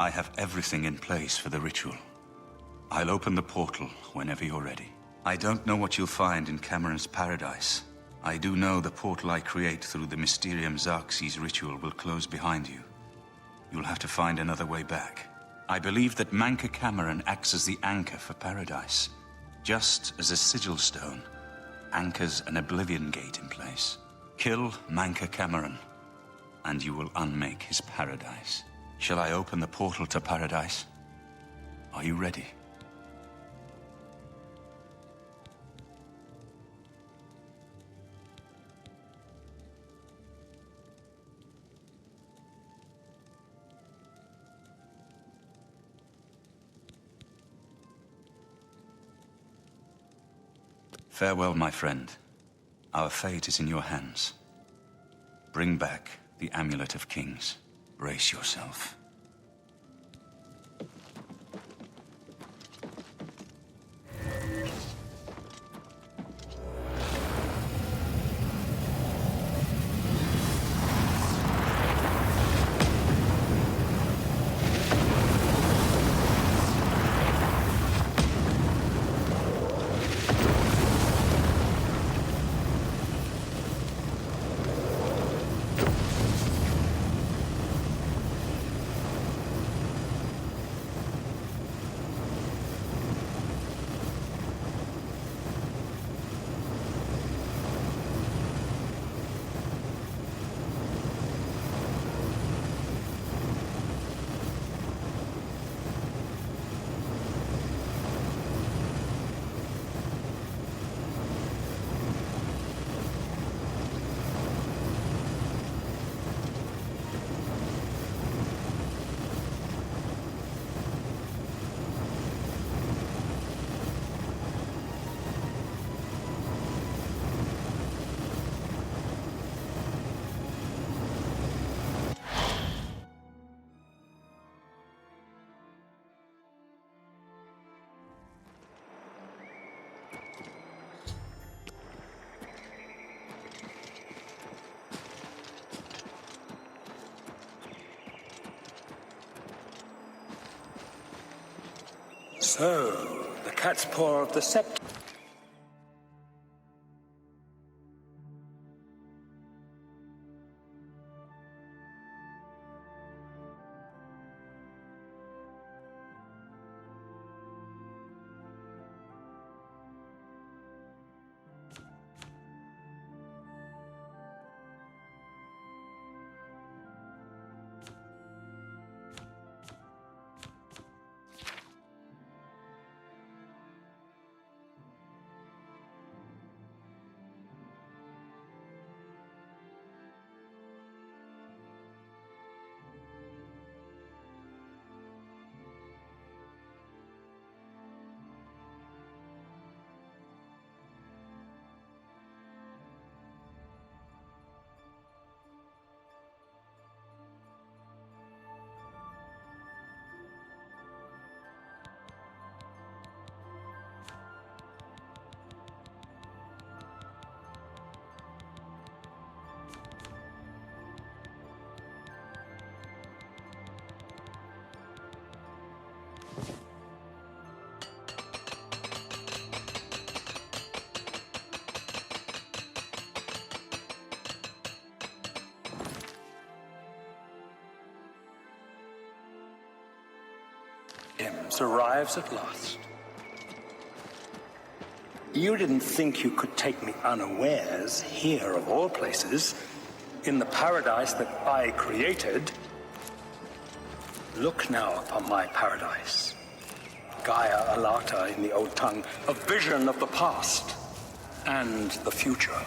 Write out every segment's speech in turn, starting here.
I have everything in place for the ritual. I'll open the portal whenever you're ready. I don't know what you'll find in Cameron's paradise. I do know the portal I create through the Mysterium Xerxes ritual will close behind you. You'll have to find another way back. I believe that Manca Cameron acts as the anchor for paradise, just as a sigil stone anchors an Oblivion gate in place. Kill Manca Cameron, and you will unmake his paradise. Shall I open the portal to paradise? Are you ready? Farewell, my friend. Our fate is in your hands. Bring back the Amulet of Kings. Brace yourself. So, the cat's paw of the scepter. Arrives at last. You didn't think you could take me unawares here, of all places, in the paradise that I created. Look now upon my paradise. Gaia Alata in the old tongue, a vision of the past and the future.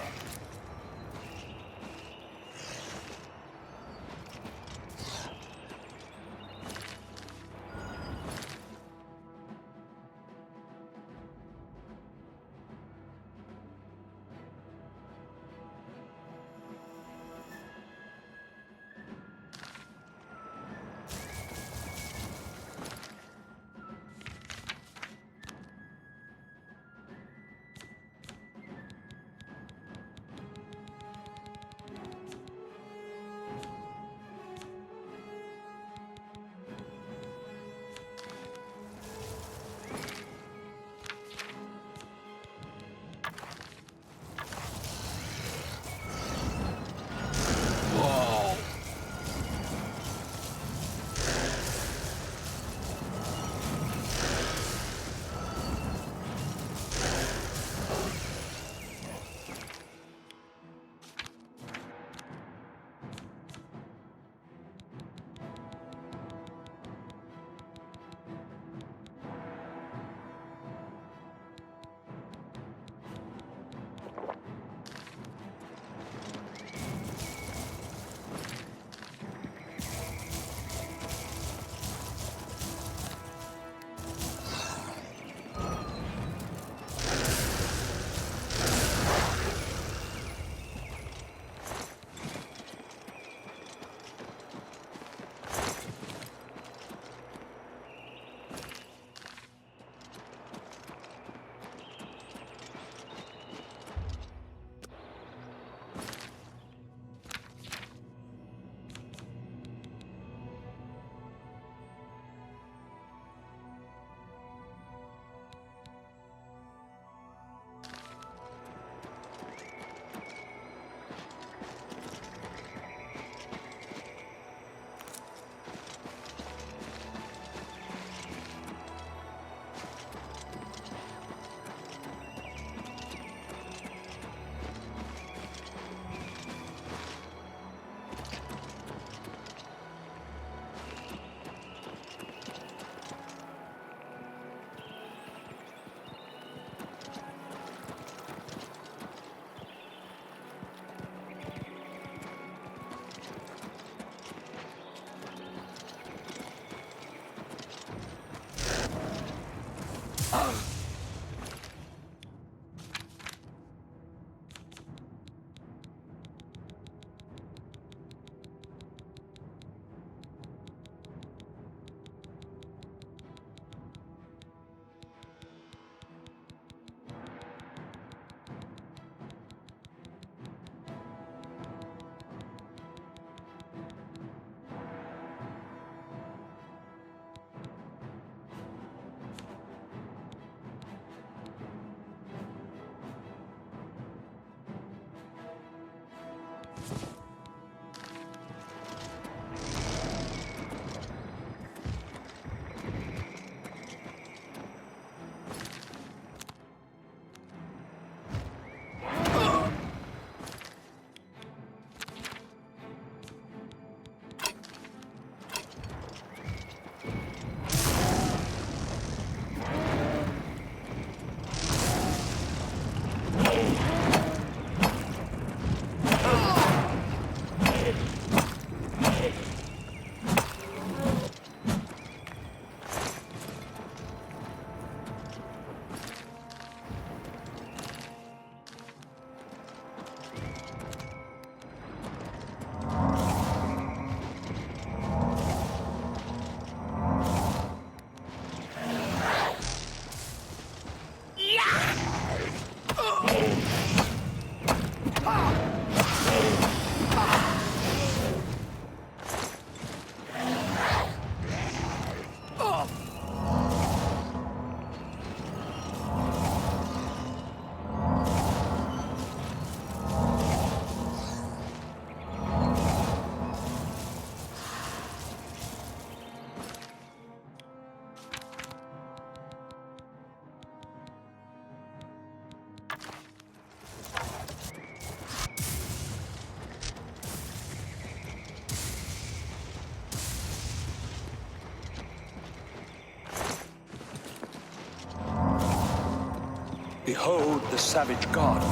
Behold the savage garden,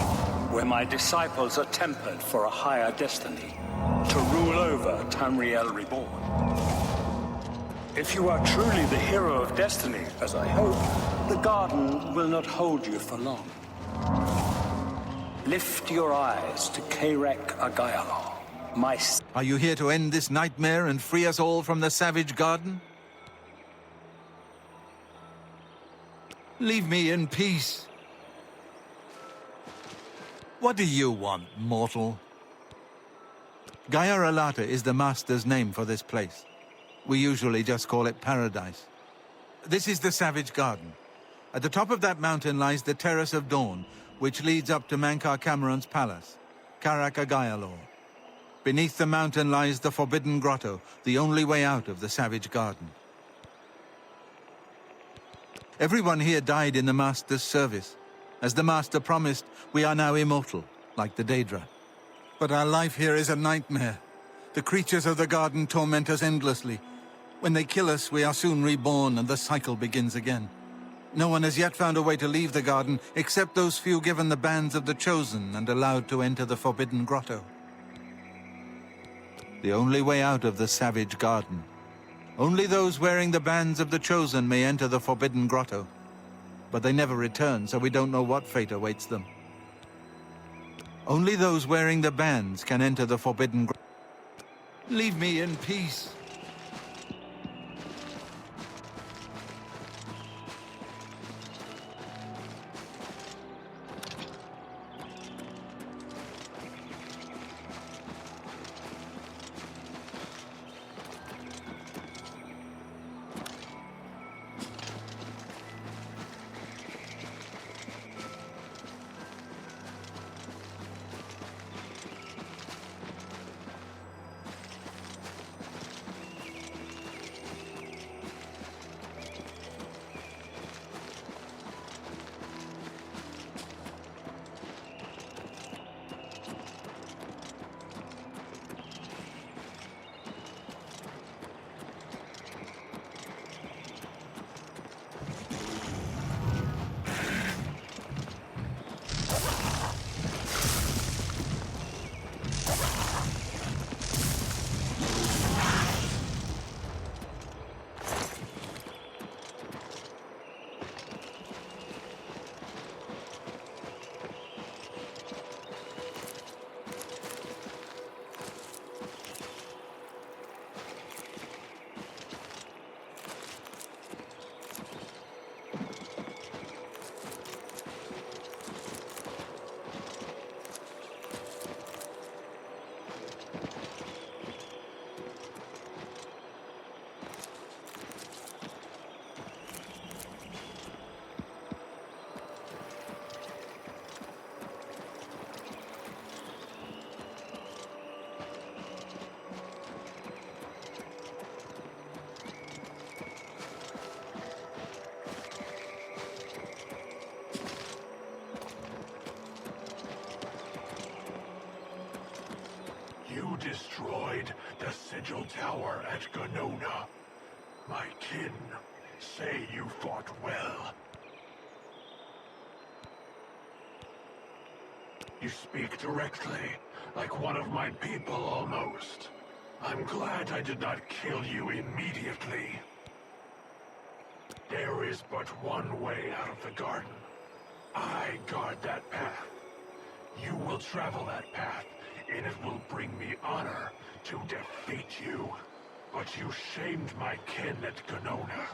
where my disciples are tempered for a higher destiny, to rule over Tamriel Reborn. If you are truly the hero of destiny, as I hope, the garden will not hold you for long. Lift your eyes to Kerek Agayalor, my... Are you here to end this nightmare and free us all from the savage garden? Leave me in peace. What do you want, mortal? Gaia Alata is the master's name for this place. We usually just call it Paradise. This is the Savage Garden. At the top of that mountain lies the Terrace of Dawn, which leads up to Mankar Cameron's palace, Karak Agayalor. Beneath the mountain lies the Forbidden Grotto, the only way out of the Savage Garden. Everyone here died in the Master's service. As the Master promised, we are now immortal, like the Daedra. But our life here is a nightmare. The creatures of the garden torment us endlessly. When they kill us, we are soon reborn and the cycle begins again. No one has yet found a way to leave the garden, except those few given the bands of the Chosen and allowed to enter the Forbidden Grotto. The only way out of the Savage Garden. Only those wearing the bands of the Chosen may enter the Forbidden Grotto. But they never return, so we don't know what fate awaits them. Only those wearing the bands can enter the Forbidden Grotto. Leave me in peace. You destroyed the Sigil Tower at Ganona. My kin say you fought well. You speak directly, like one of my people almost. I'm glad I did not kill you immediately. There is but one way out of the garden. I guard that path. You will travel that path, and it will bring me honor to defeat you. But you shamed my kin at Ganona.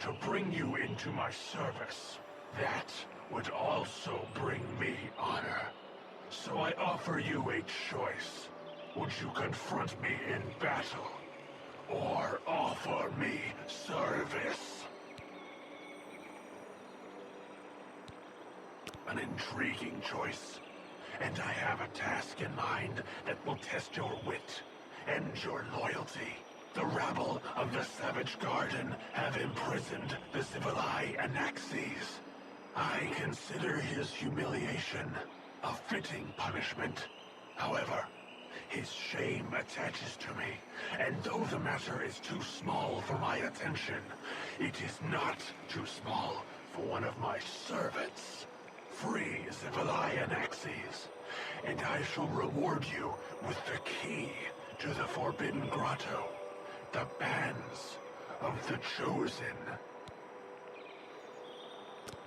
To bring you into my service, that would also bring me honor. So I offer you a choice. Would you confront me in battle, or offer me service? An intriguing choice. And I have a task in mind that will test your wit and your loyalty. The rabble of the Savage Garden have imprisoned the Zivilai Anaxes. I consider his humiliation a fitting punishment. However, his shame attaches to me, and though the matter is too small for my attention, it is not too small for one of my servants. Free Zivilai Anaxes, and I shall reward you with the key to the Forbidden Grotto, the bands of the Chosen.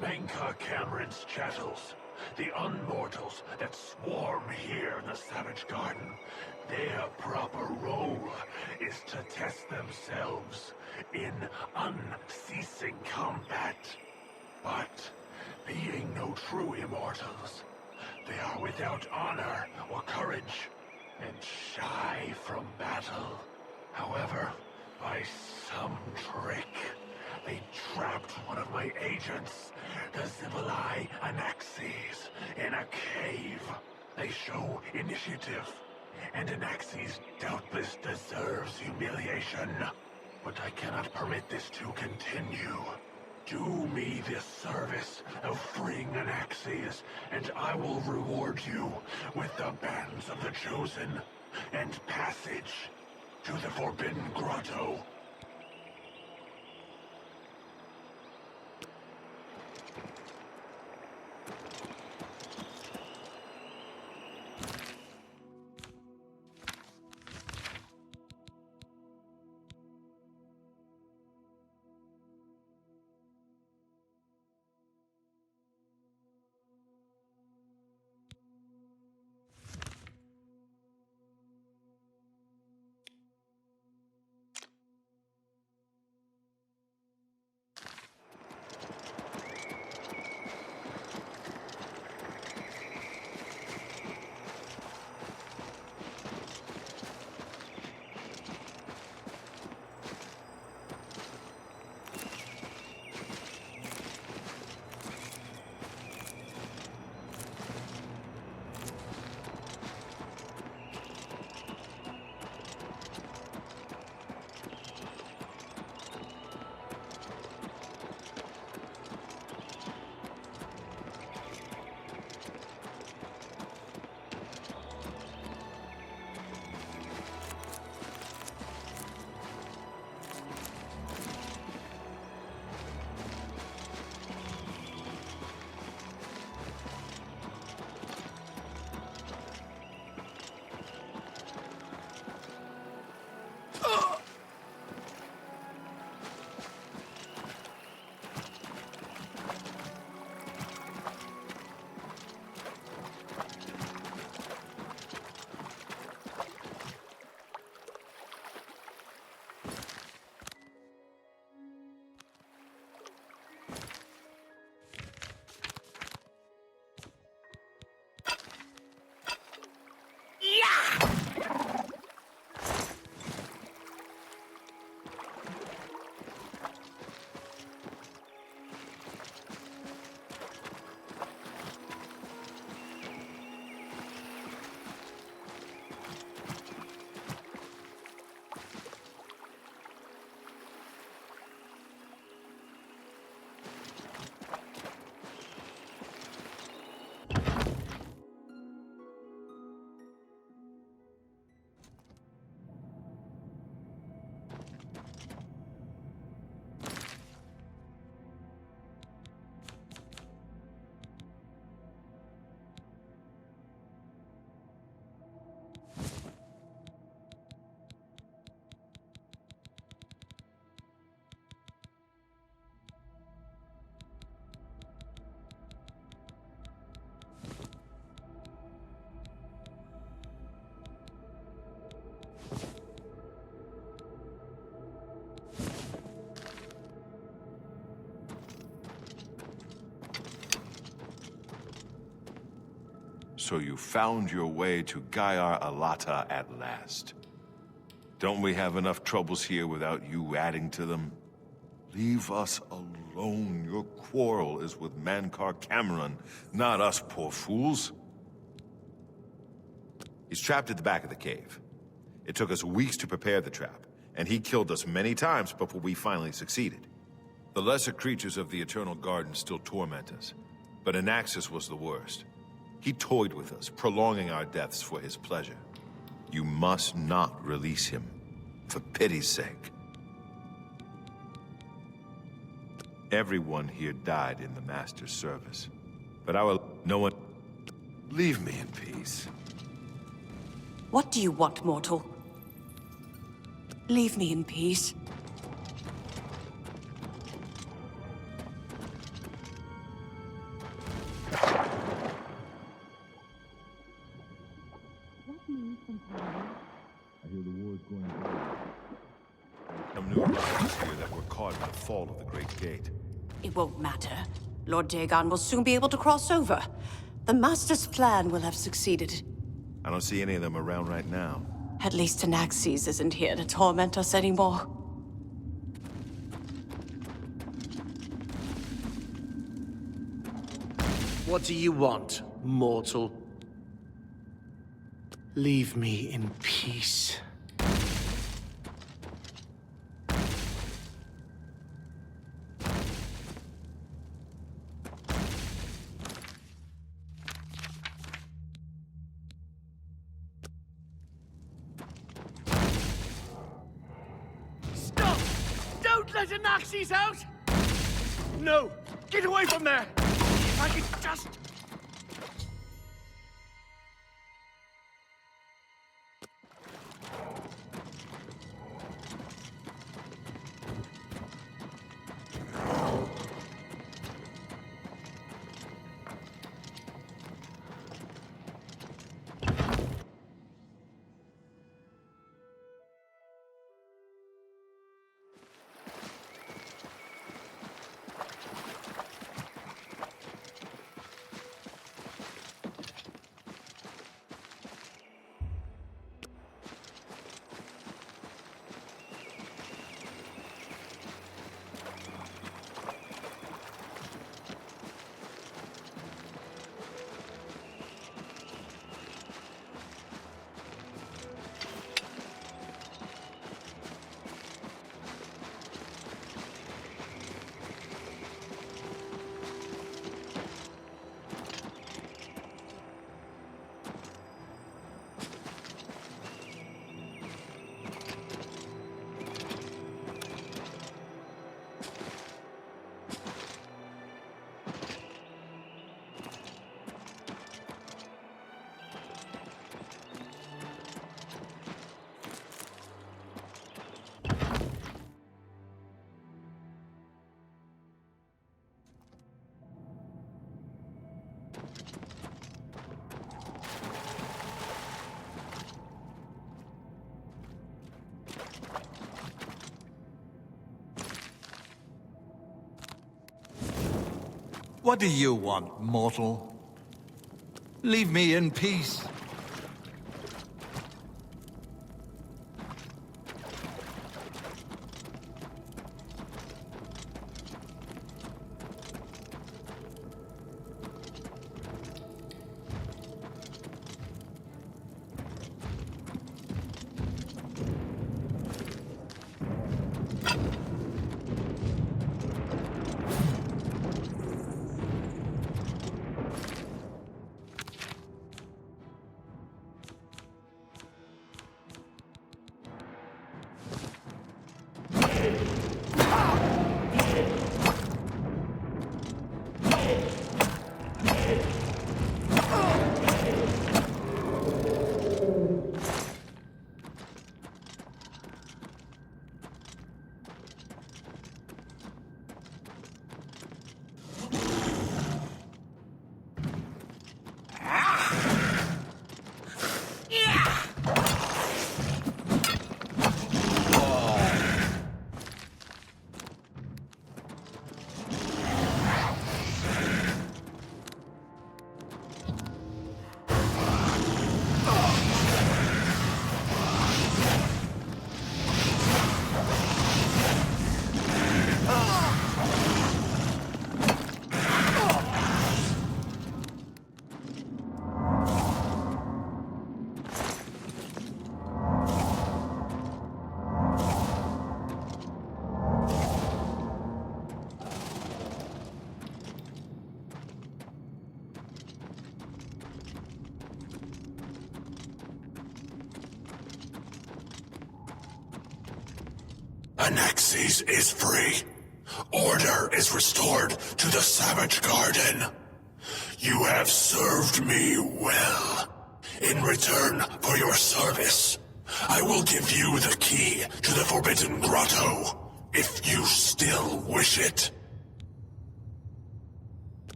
Menka Cameron's chattels, the unmortals that swarm here in the Savage Garden, their proper role is to test themselves in unceasing combat. But being no true immortals, they are without honor or courage, and shy from battle. However, by some trick, they trapped one of my agents, the Zivilai Anaxes, in a cave. They show initiative, and Anaxes doubtless deserves humiliation. But I cannot permit this to continue. Do me this service of freeing Anaxes, and I will reward you with the bands of the Chosen and passage to the Forbidden Grotto. So you found your way to Gaiar Alata at last. Don't we have enough troubles here without you adding to them? Leave us alone. Your quarrel is with Mankar Cameron, not us poor fools. He's trapped at the back of the cave. It took us weeks to prepare the trap, and he killed us many times before we finally succeeded. The lesser creatures of the Eternal Garden still torment us, but Anaxis was the worst. He toyed with us, prolonging our deaths for his pleasure. You must not release him, for pity's sake. Everyone here died in the Master's service, but no one... Leave me in peace. What do you want, mortal? Leave me in peace. I hear the war's going on. Some new arrivals here that were caught in the fall of the Great Gate. It won't matter. Lord Dagon will soon be able to cross over. The Master's plan will have succeeded. I don't see any of them around right now. At least Anaxes isn't here to torment us anymore. What do you want, mortal? Leave me in peace. Stop! Don't let Anaxes out! No! Get away from there! If I could just... What do you want, mortal? Leave me in peace. Anexes is free. Order is restored to the Savage Garden. You have served me well. In return for your service, I will give you the key to the Forbidden Grotto, if you still wish it.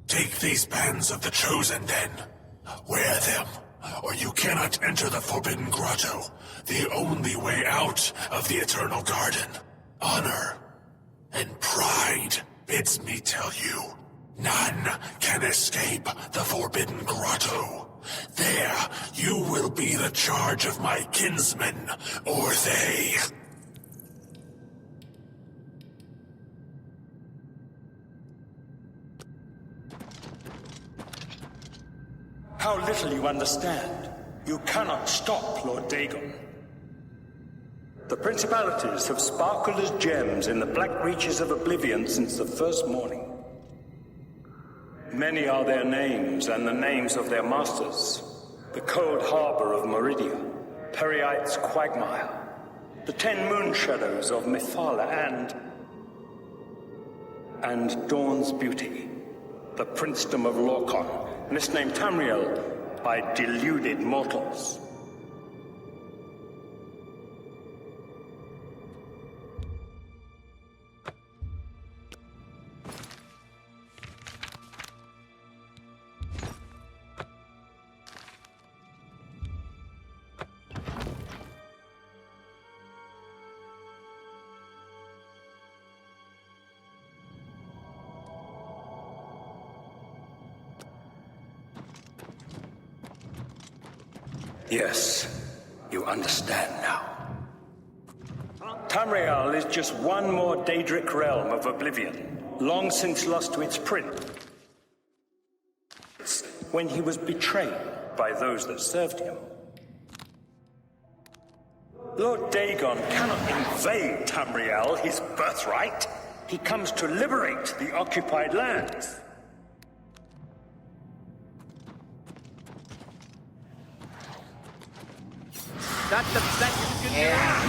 Take these bands of the Chosen, then. Wear them, or you cannot enter the Forbidden Grotto, the only way out of the Eternal Garden. Honor and pride bids me tell you, none can escape the Forbidden Grotto. There, you will be the charge of my kinsmen, or they. How little you understand. You cannot stop Lord Dagon. The principalities have sparkled as gems in the black reaches of Oblivion since the first morning. Many are their names and the names of their masters. The cold harbor of Meridia, Periite's quagmire, the 10 moon shadows of Mythala and Dawn's beauty, the princedom of Lorkon, misnamed Tamriel by deluded mortals. Yes, you understand now. Tamriel is just one more Daedric realm of Oblivion, long since lost to its prince, when he was betrayed by those that served him. Lord Dagon cannot invade Tamriel, his birthright. He comes to liberate the occupied lands. That's the best you can do.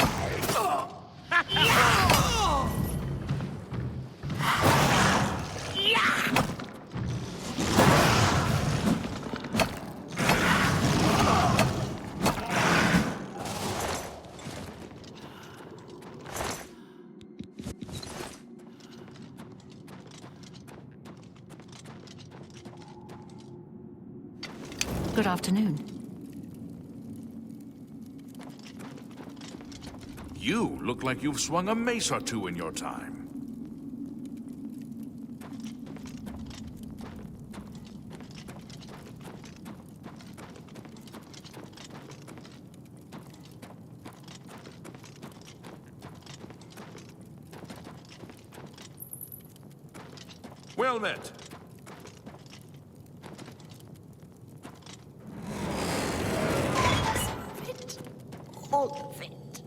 Good afternoon. You look like you've swung a mace or two in your time. Well met. All of it.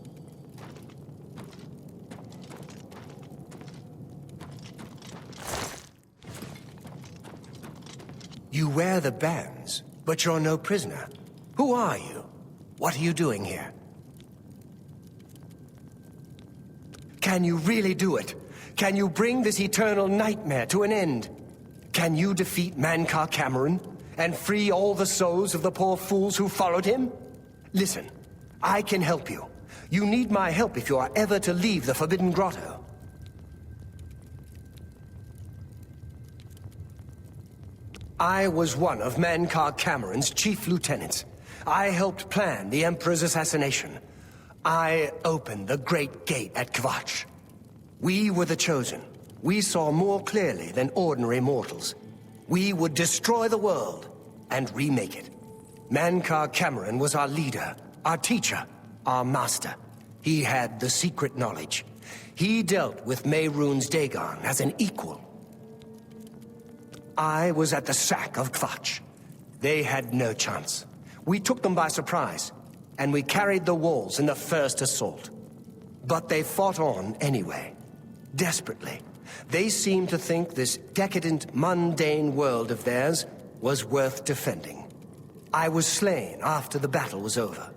You wear the bands, but you're no prisoner. Who are you? What are you doing here? Can you really do it? Can you bring this eternal nightmare to an end? Can you defeat Mankar Cameron and free all the souls of the poor fools who followed him? Listen, I can help you. You need my help if you are ever to leave the Forbidden Grotto. I was one of Mankar Cameron's chief lieutenants. I helped plan the Emperor's assassination. I opened the Great Gate at Kvatch. We were the Chosen. We saw more clearly than ordinary mortals. We would destroy the world and remake it. Mankar Cameron was our leader, our teacher, our master. He had the secret knowledge. He dealt with Mehrunes Dagon as an equal. I was at the sack of Kvatch. They had no chance. We took them by surprise, and we carried the walls in the first assault. But they fought on anyway, desperately. They seemed to think this decadent, mundane world of theirs was worth defending. I was slain after the battle was over.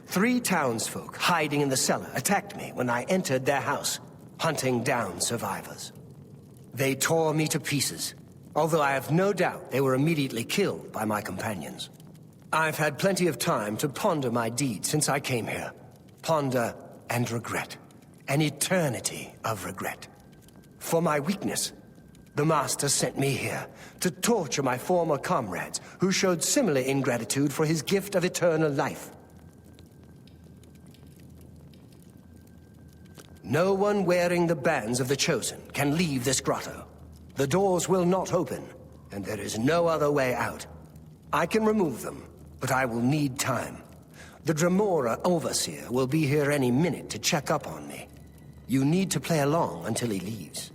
3 townsfolk hiding in the cellar attacked me when I entered their house. hunting down survivors. They tore me to pieces, although I have no doubt they were immediately killed by my companions. I've had plenty of time to ponder my deeds since I came here. Ponder and regret. An eternity of regret. For my weakness, the Master sent me here to torture my former comrades who showed similar ingratitude for his gift of eternal life. No one wearing the bands of the Chosen can leave this grotto. The doors will not open, and there is no other way out. I can remove them, but I will need time. The Dremora Overseer will be here any minute to check up on me. You need to play along until he leaves.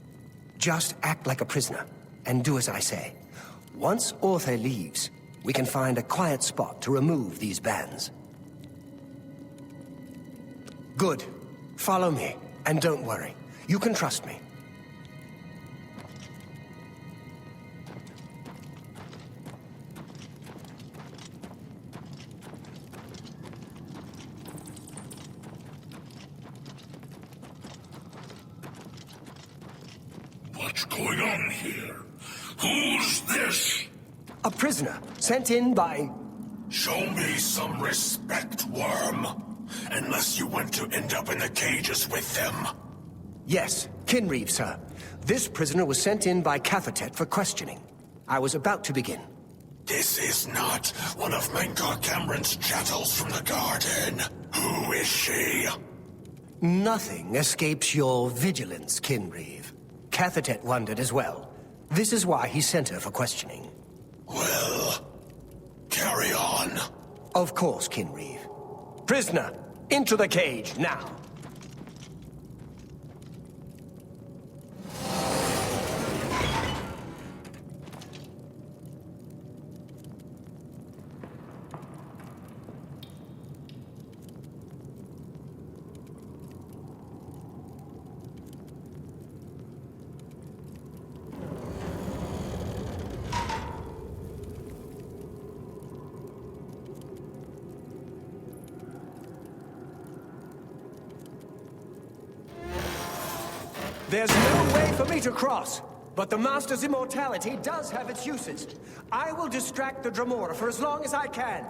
Just act like a prisoner, and do as I say. Once Orthe leaves, we can find a quiet spot to remove these bands. Good. Follow me, and don't worry. You can trust me. What's going on here? Who's this? A prisoner, sent in by... Show me some respect, worm. Unless you want to end up in the cages with them. Yes, Kinreeve, sir. This prisoner was sent in by Cathertet for questioning. I was about to begin. This is not one of Mankar Cameron's chattels from the garden. Who is she? Nothing escapes your vigilance, Kinreeve. Cathertet wondered as well. This is why he sent her for questioning. Well, carry on. Of course, Kinreeve. Prisoner, into the cage, now. There's no way for me to cross, but the Master's immortality does have its uses. I will distract the Dremora for as long as I can.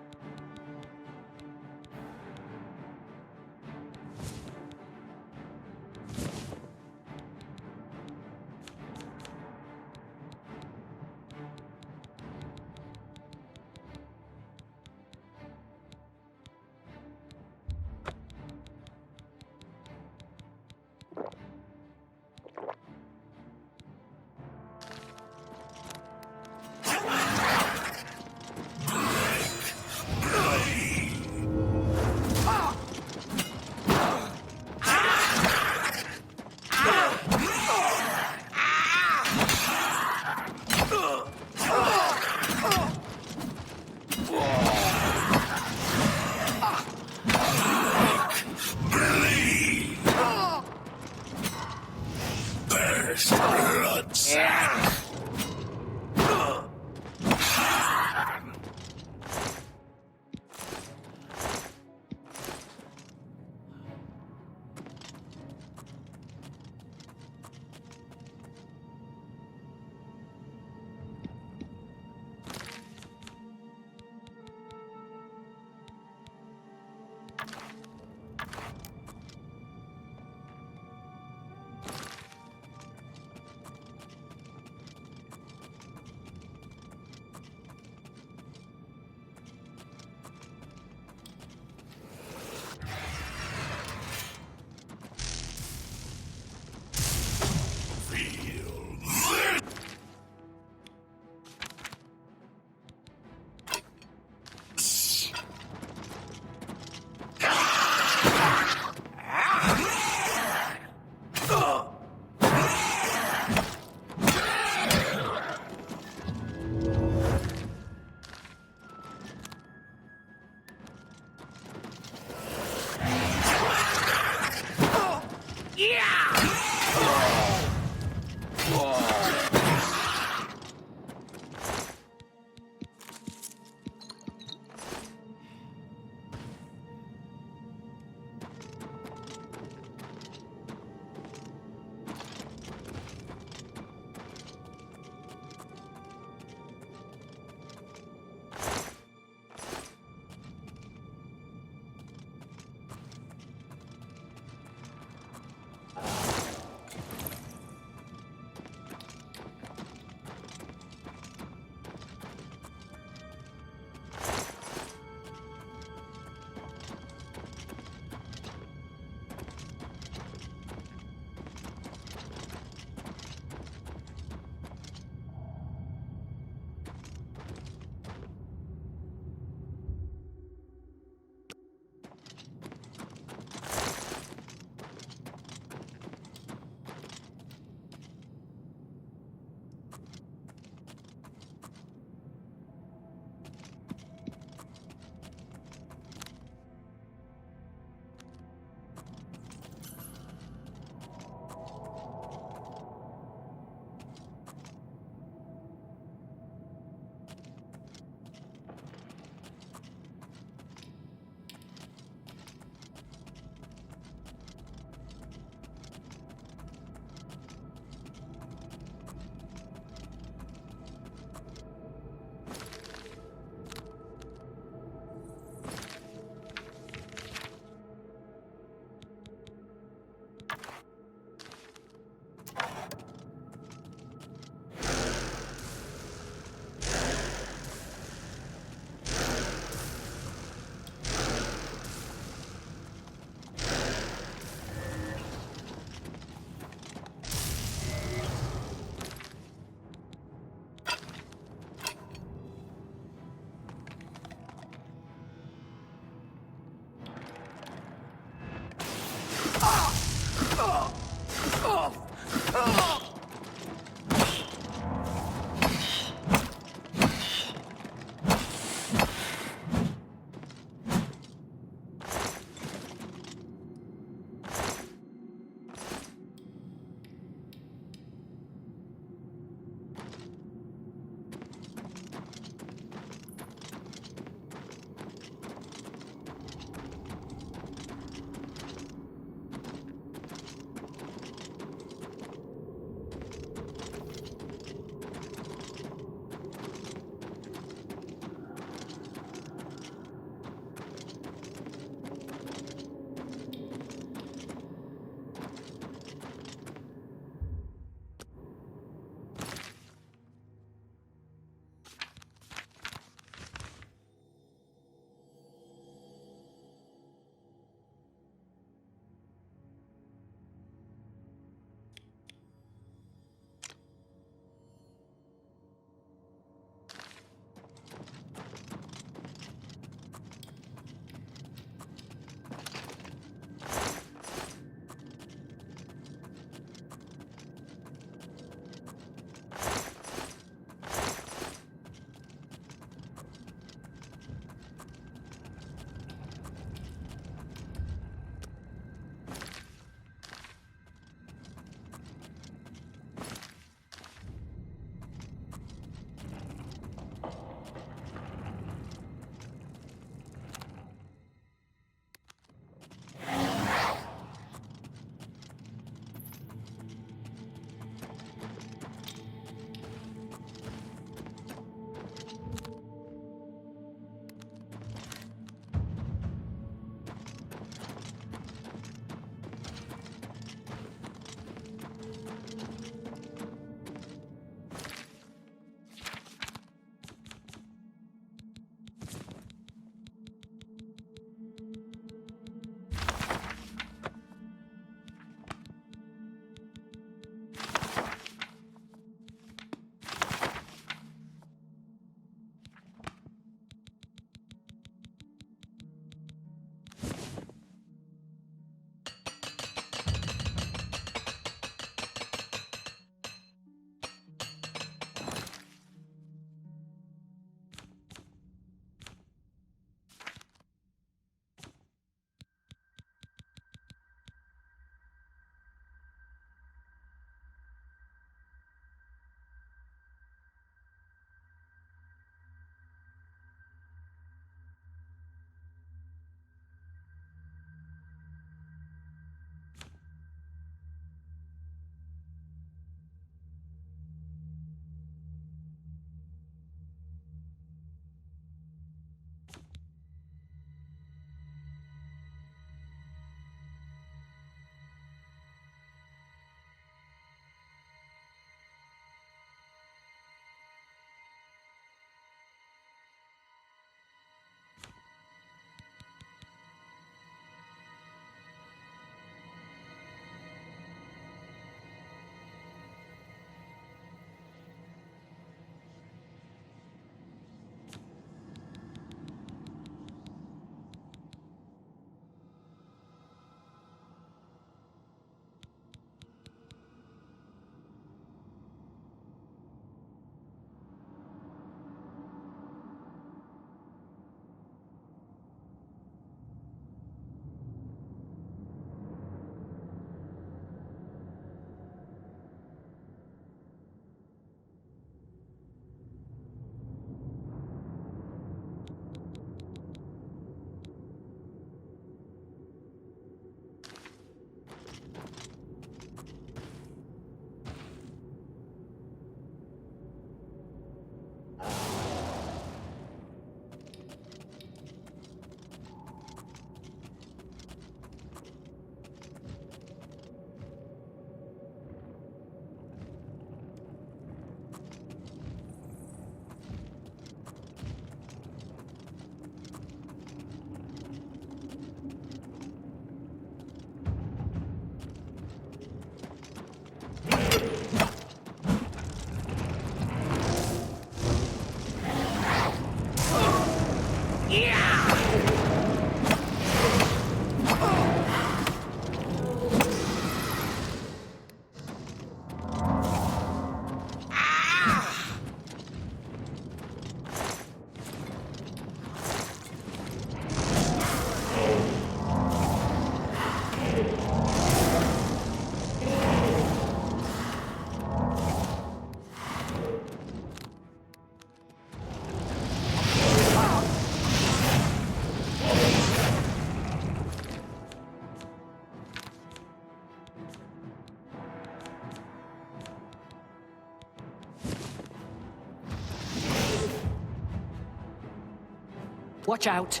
Watch out.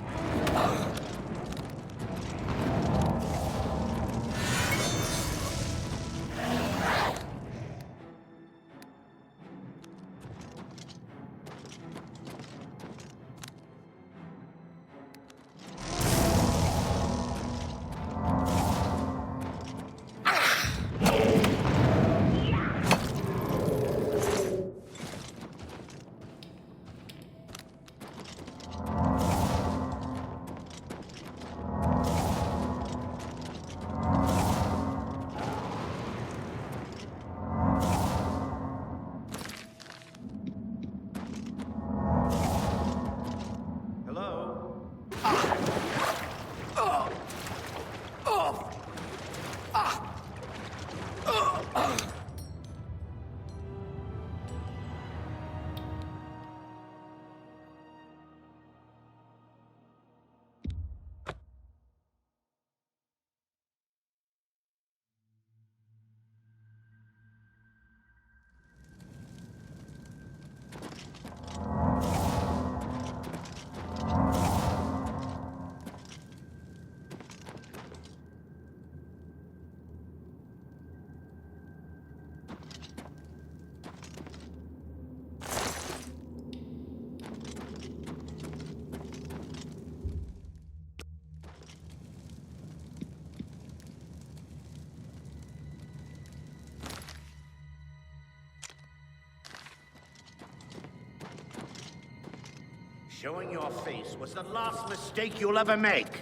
Showing your face was the last mistake you'll ever make.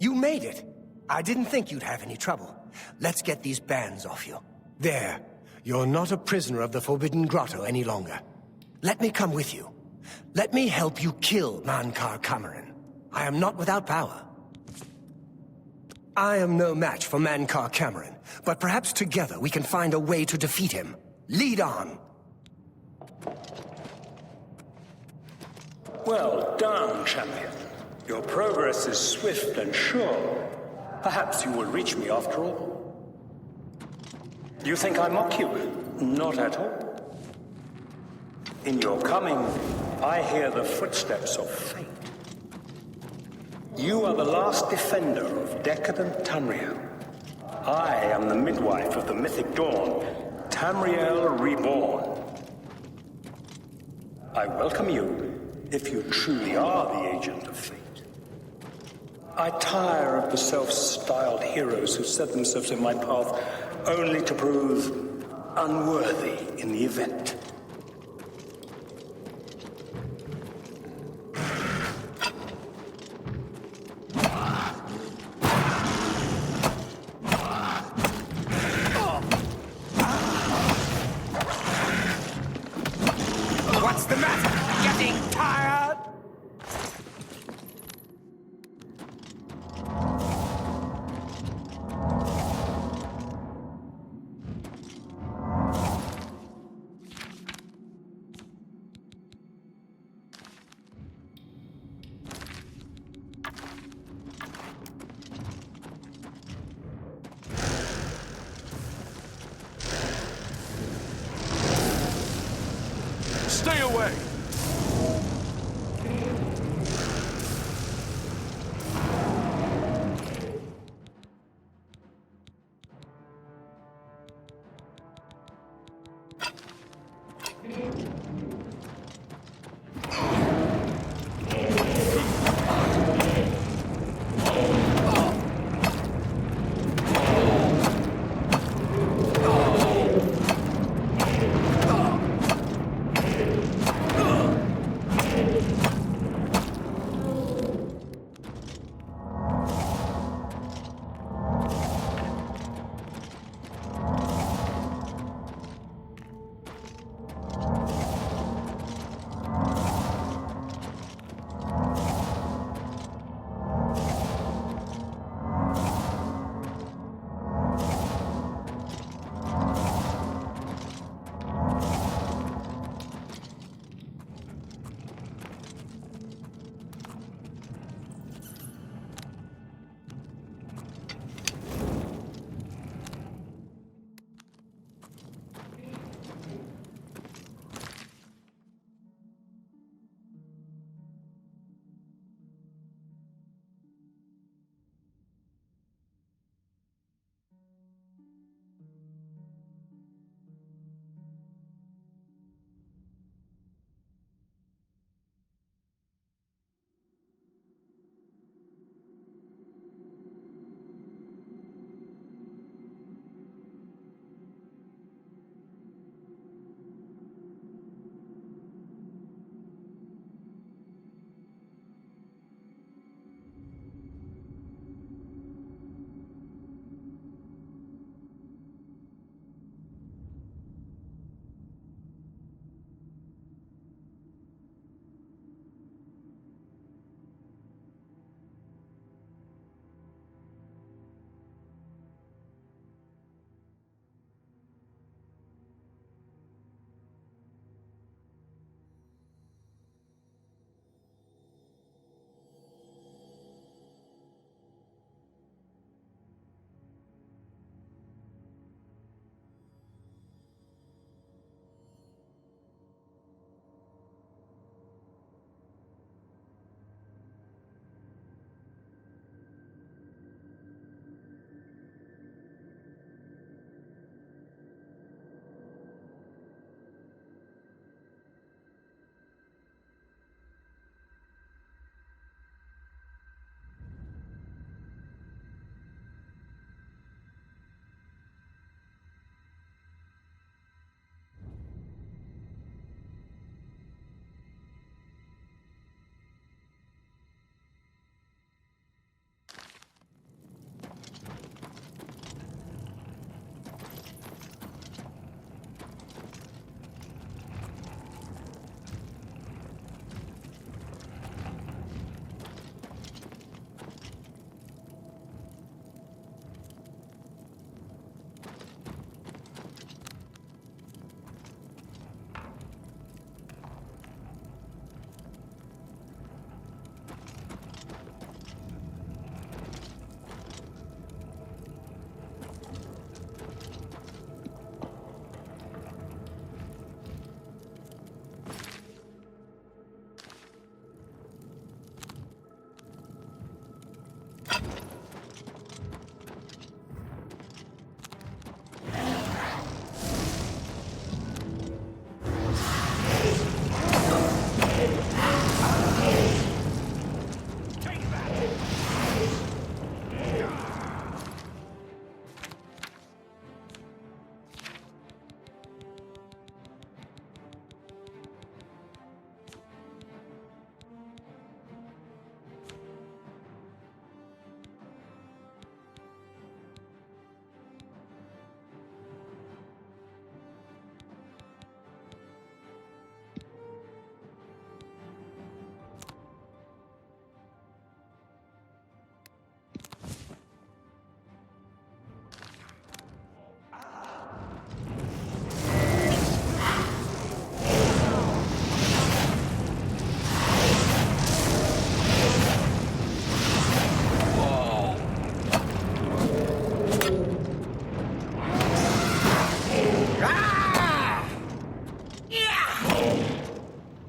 You made it! I didn't think you'd have any trouble. Let's get these bands off you. There. You're not a prisoner of the Forbidden Grotto any longer. Let me come with you. Let me help you kill Mankar Cameron. I am not without power. I am no match for Mankar Cameron, but perhaps together we can find a way to defeat him. Lead on! Well done, champion. Your progress is swift and sure. Perhaps you will reach me after all. You think I mock you? Not at all. In your coming, I hear the footsteps of fate. You are the last defender of decadent Tamriel. I am the midwife of the mythic dawn, Tamriel Reborn. I welcome you, if you truly are the agent of fate. I tire of the self-styled heroes who set themselves in my path only to prove unworthy in the event. What's the matter? Getting tired? Stay away!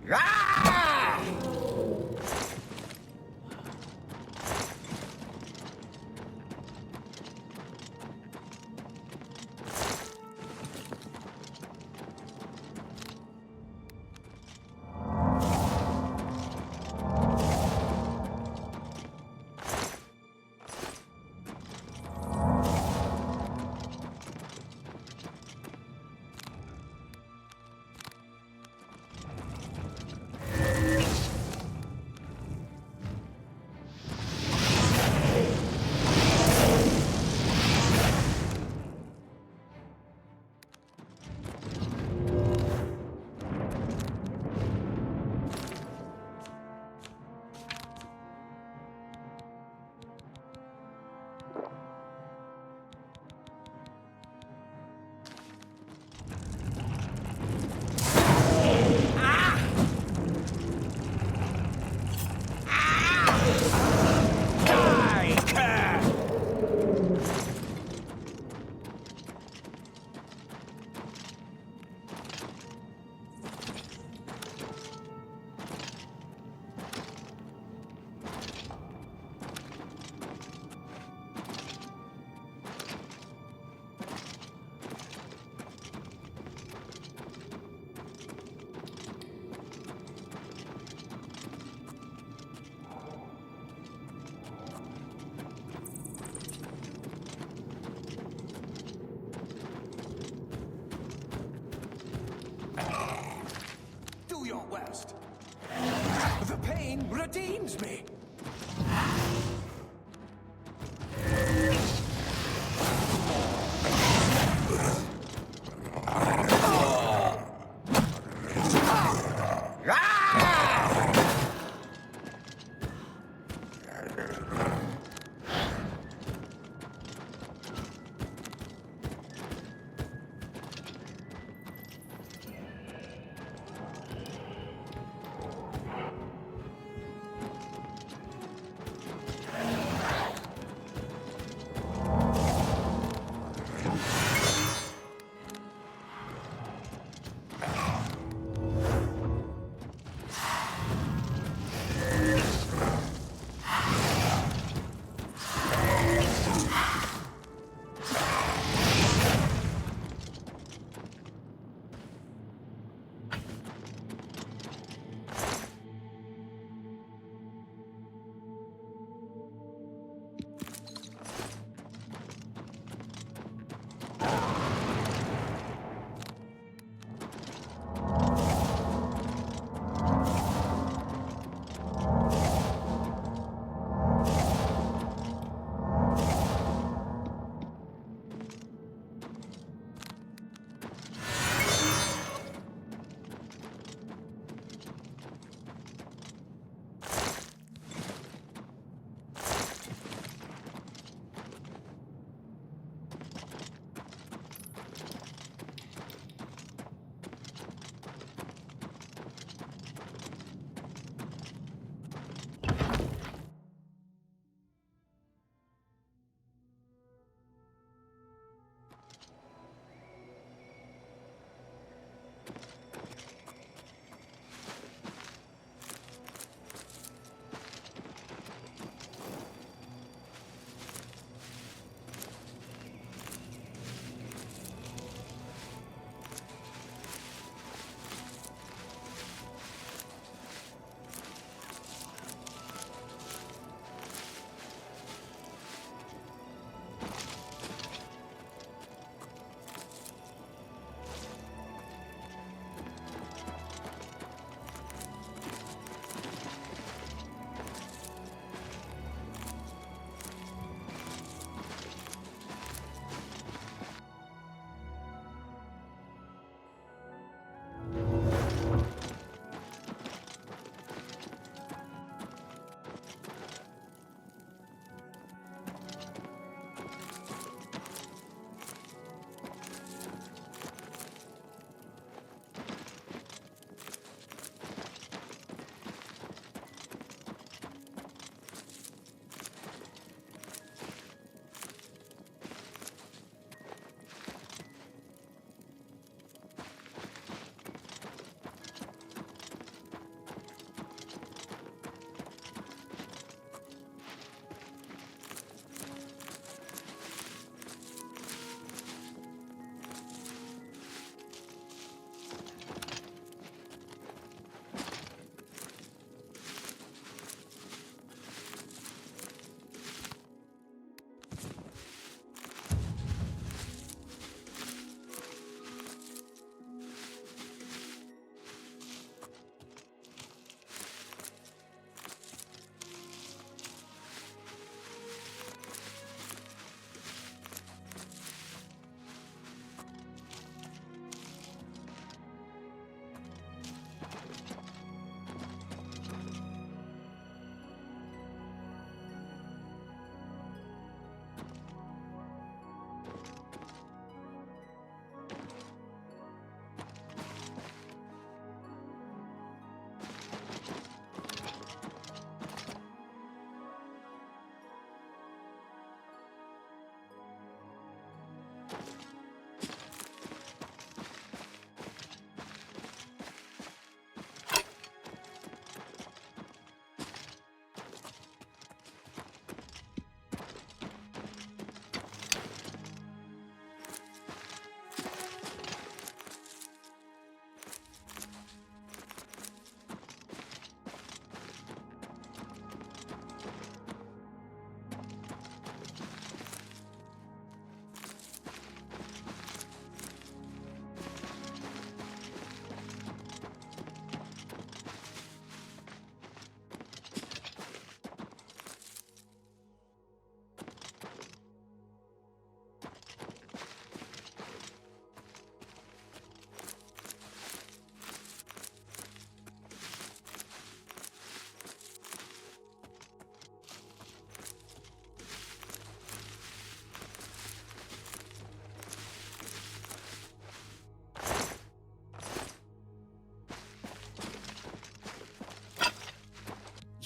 Do your worst. The pain redeems me.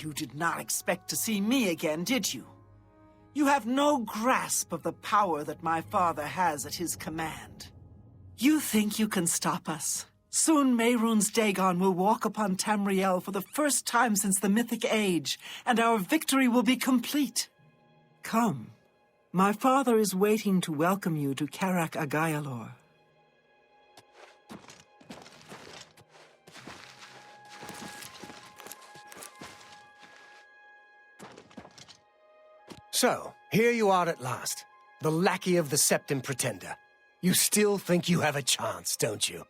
You did not expect to see me again, did you? You have no grasp of the power that my father has at his command. You think you can stop us? Soon Mehrunes Dagon will walk upon Tamriel for the first time since the Mythic Age, and our victory will be complete. Come. My father is waiting to welcome you to Karak Agayalor. So, here you are at last, the lackey of the Septim Pretender. You still think you have a chance, don't you?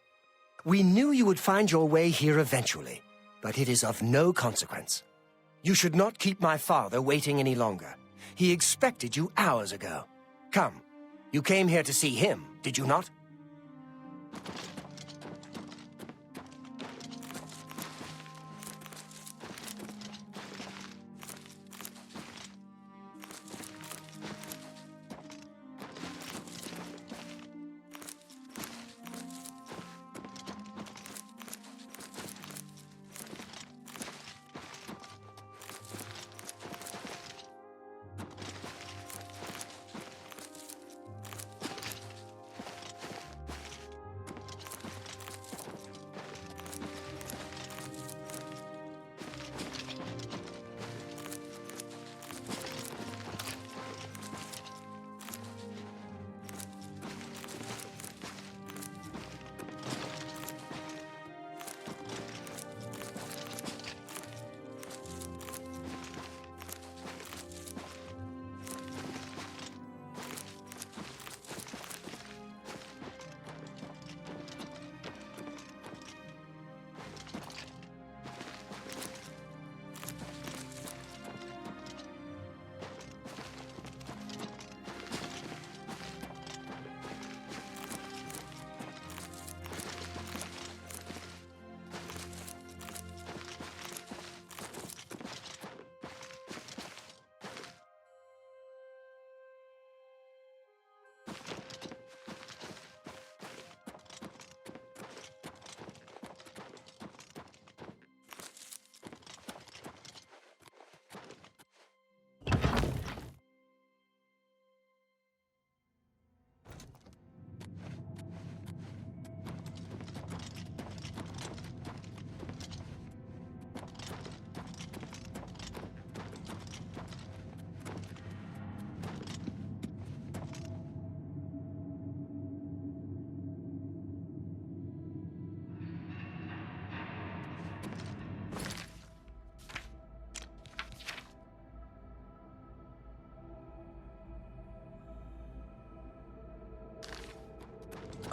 We knew you would find your way here eventually, but it is of no consequence. You should not keep my father waiting any longer. He expected you hours ago. Come, you came here to see him, did you not?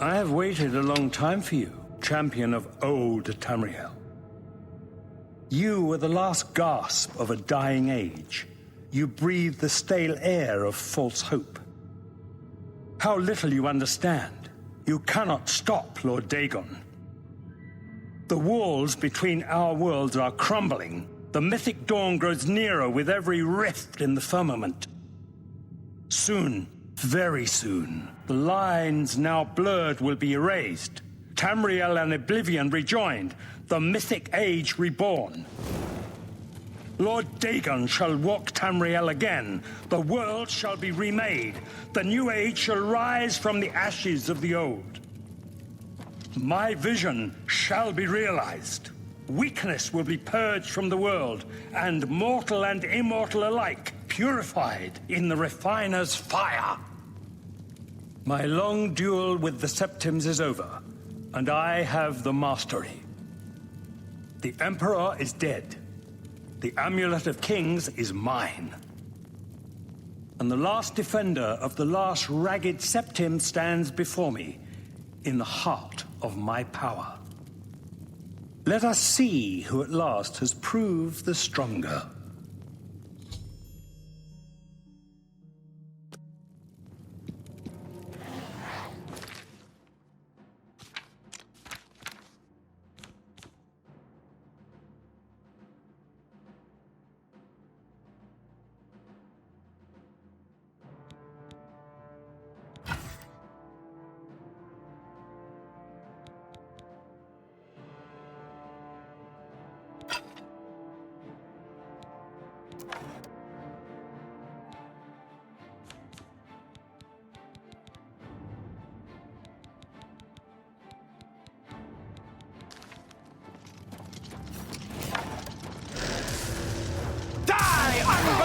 I have waited a long time for you, champion of old Tamriel. You were the last gasp of a dying age. You breathed the stale air of false hope. How little you understand. You cannot stop Lord Dagon. The walls between our worlds are crumbling. The mythic dawn grows nearer with every rift in the firmament. Soon, very soon, the lines now blurred will be erased. Tamriel and Oblivion rejoined, the mythic age reborn. Lord Dagon shall walk Tamriel again. The world shall be remade. The new age shall rise from the ashes of the old. My vision shall be realized. Weakness will be purged from the world, and mortal and immortal alike purified in the refiner's fire. My long duel with the Septims is over, and I have the mastery. The Emperor is dead. The Amulet of Kings is mine. And the last defender of the last ragged Septim stands before me, in the heart of my power. Let us see who at last has proved the stronger.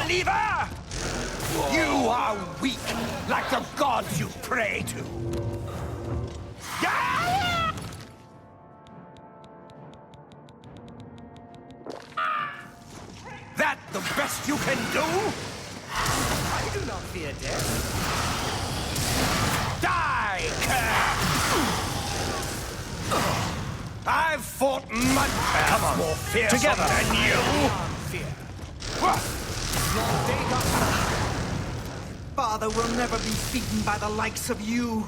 unbeliever! You are weak, like the gods you pray to. That the best you can do? I do not fear death. Die, cur! I've fought much more fearsome than you. Father will never be beaten by the likes of you.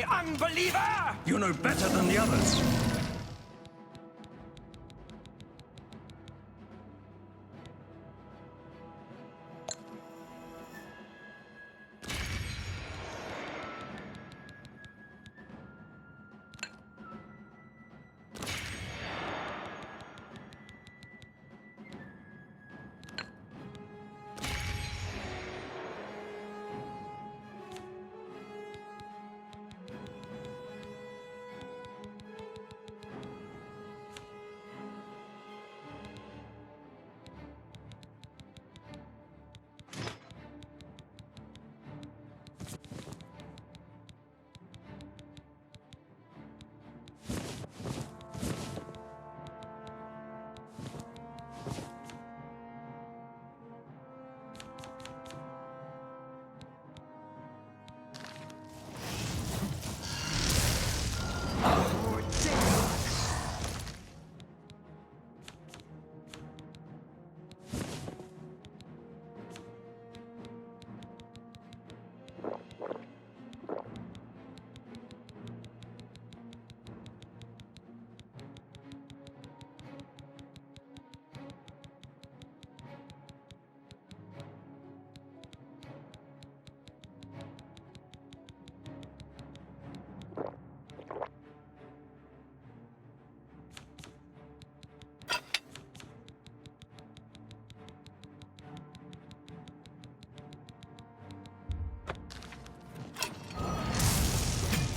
Unbeliever! You know better than the others.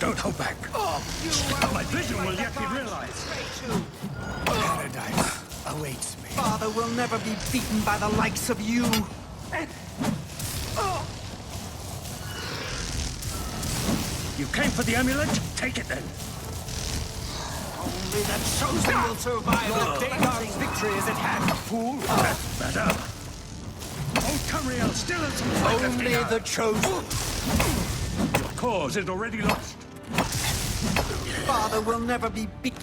Don't hold back. My vision will yet be realized. Paradise awaits me. Father will never be beaten by the likes of you. You came for the amulet? Take it then. Only the chosen will survive. Lord Dagon's victory is at hand, fool. That's better. Old Tamriel still has some fight left in Only her. the chosen. Your cause is already lost. Father will never be beaten.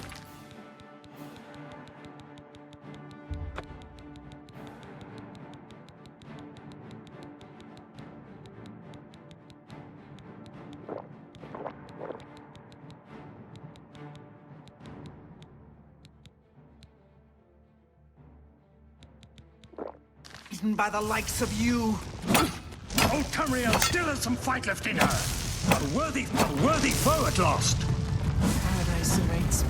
By the likes of you. Old Tamriel still has some fight left in her. A worthy foe at last. Paradise awaits me.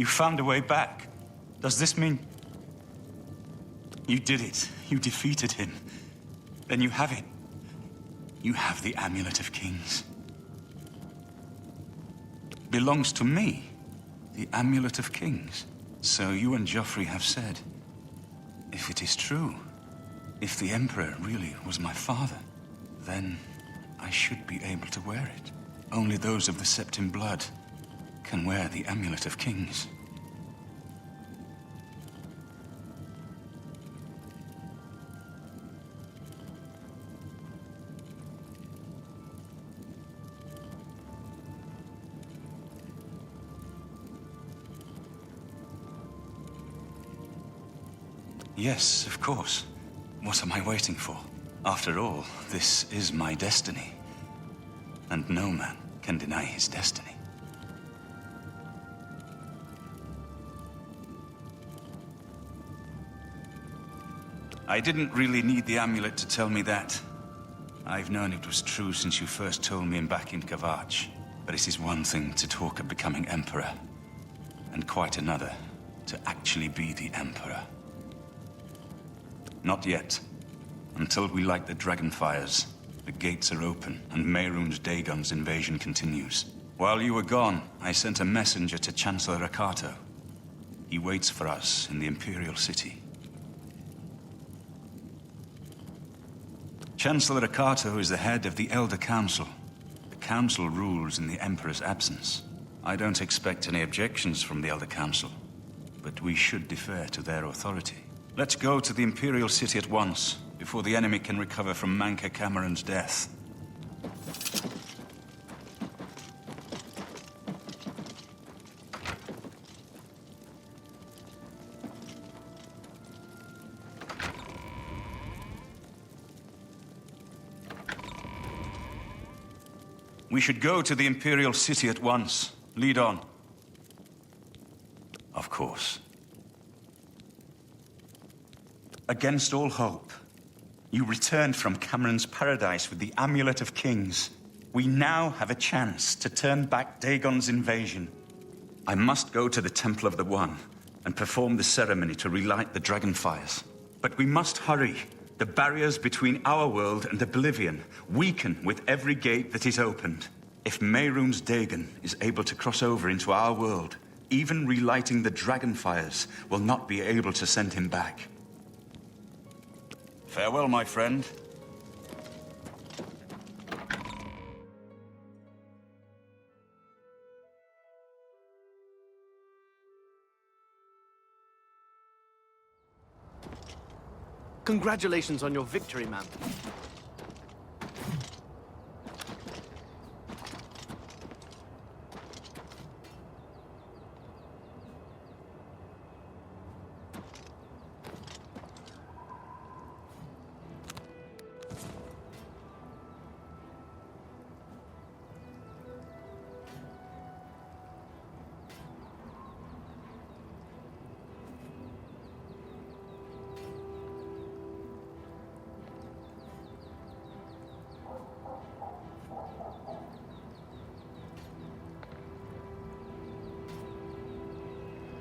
You found a way back. Does this mean... You did it. You defeated him. Then you have it. You have the Amulet of Kings. Belongs to me. The Amulet of Kings. So you and Joffrey have said. If it is true, if the Emperor really was my father, then I should be able to wear it. Only those of the Septim blood can wear the Amulet of Kings. Yes, of course. What am I waiting for? After all, this is my destiny. And no man can deny his destiny. I didn't really need the amulet to tell me that. I've known it was true since you first told me back in Kvatch. But it is one thing to talk of becoming Emperor, and quite another to actually be the Emperor. Not yet. Until we light the Dragonfires, the gates are open, and Mehrunes Dagon's invasion continues. While you were gone, I sent a messenger to Chancellor Rakato. He waits for us in the Imperial City. Chancellor Rakato is the head of the Elder Council. The Council rules in the Emperor's absence. I don't expect any objections from the Elder Council, but we should defer to their authority. Let's go to the Imperial City at once, before the enemy can recover from Manca Cameron's death. We should go to the Imperial City at once. Lead on. Of course. Against all hope, you returned from Cameron's paradise with the Amulet of Kings. We now have a chance to turn back Dagon's invasion. I must go to the Temple of the One and perform the ceremony to relight the Dragonfires. But we must hurry. The barriers between our world and Oblivion weaken with every gate that is opened. If Mehrunes Dagon is able to cross over into our world, even relighting the Dragonfires will not be able to send him back. Farewell, my friend. Congratulations on your victory, ma'am.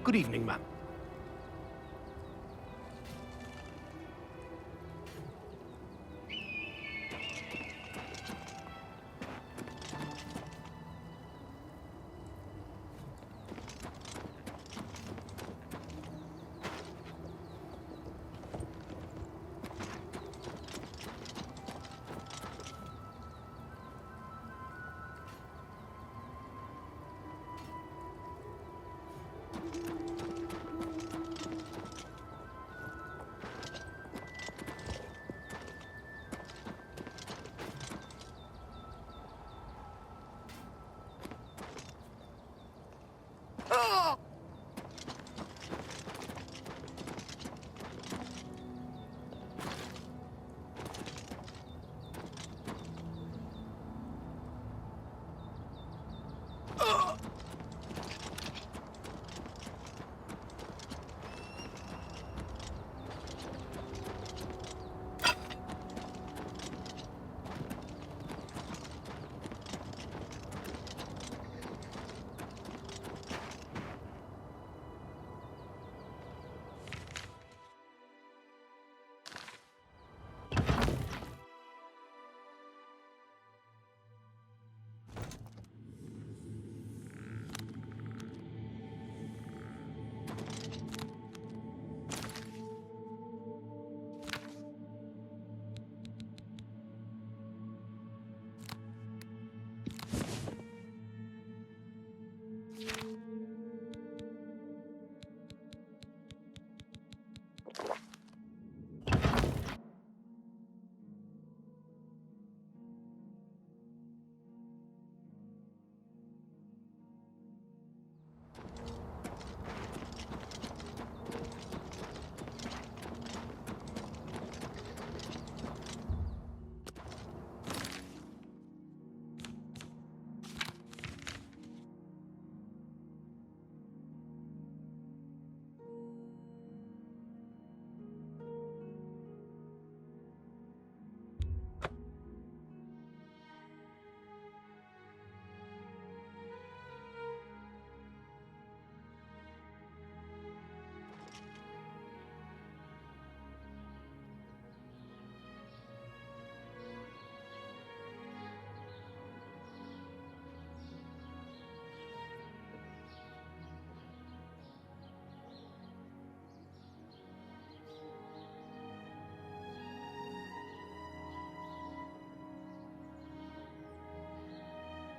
Good evening, ma'am.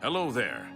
Hello there.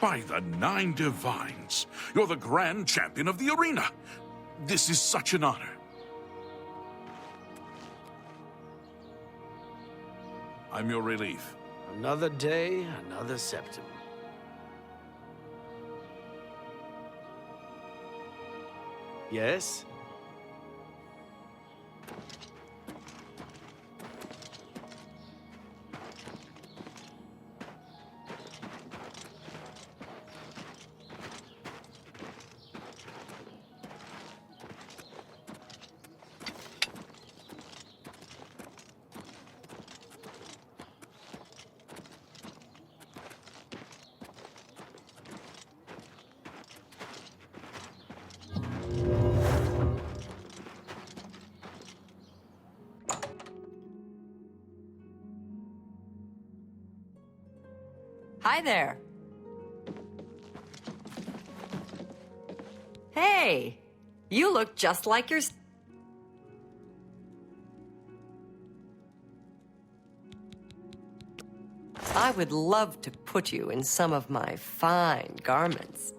By the Nine Divines, you're the Grand Champion of the arena. This is such an honor. I'm your relief. Another day, another septum. Yes? Hi there. Hey, you look just like your... I would love to put you in some of my fine garments.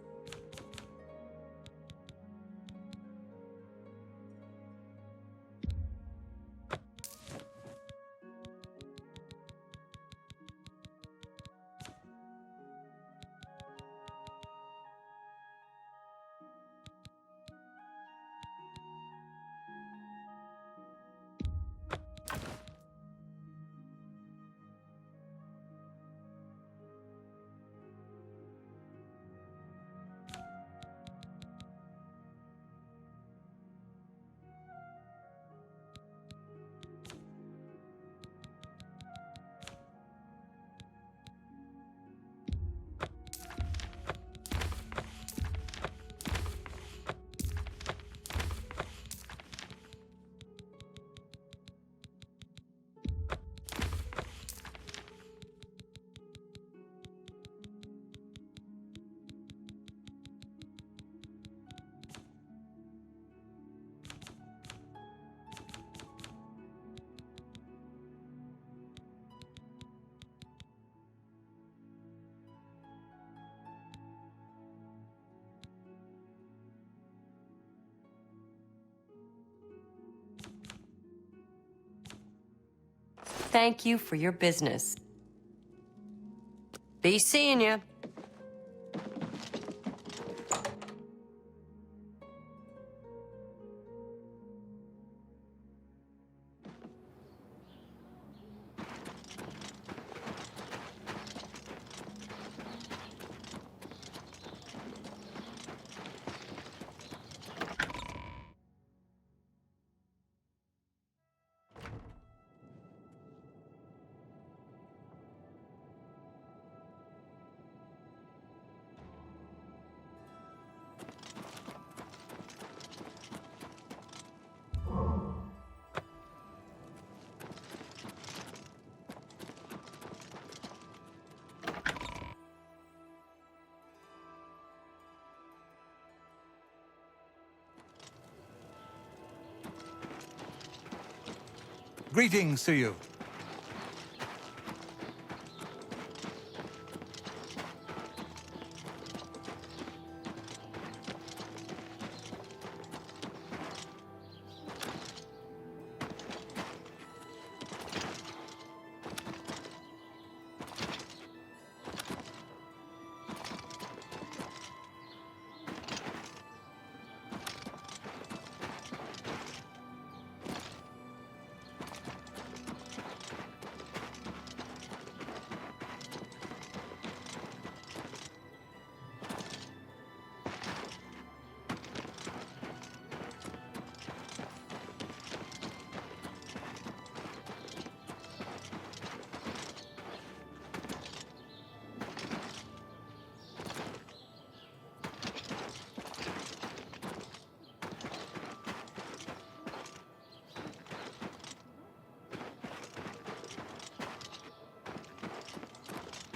Thank you for your business. Be seeing you. Greetings to you.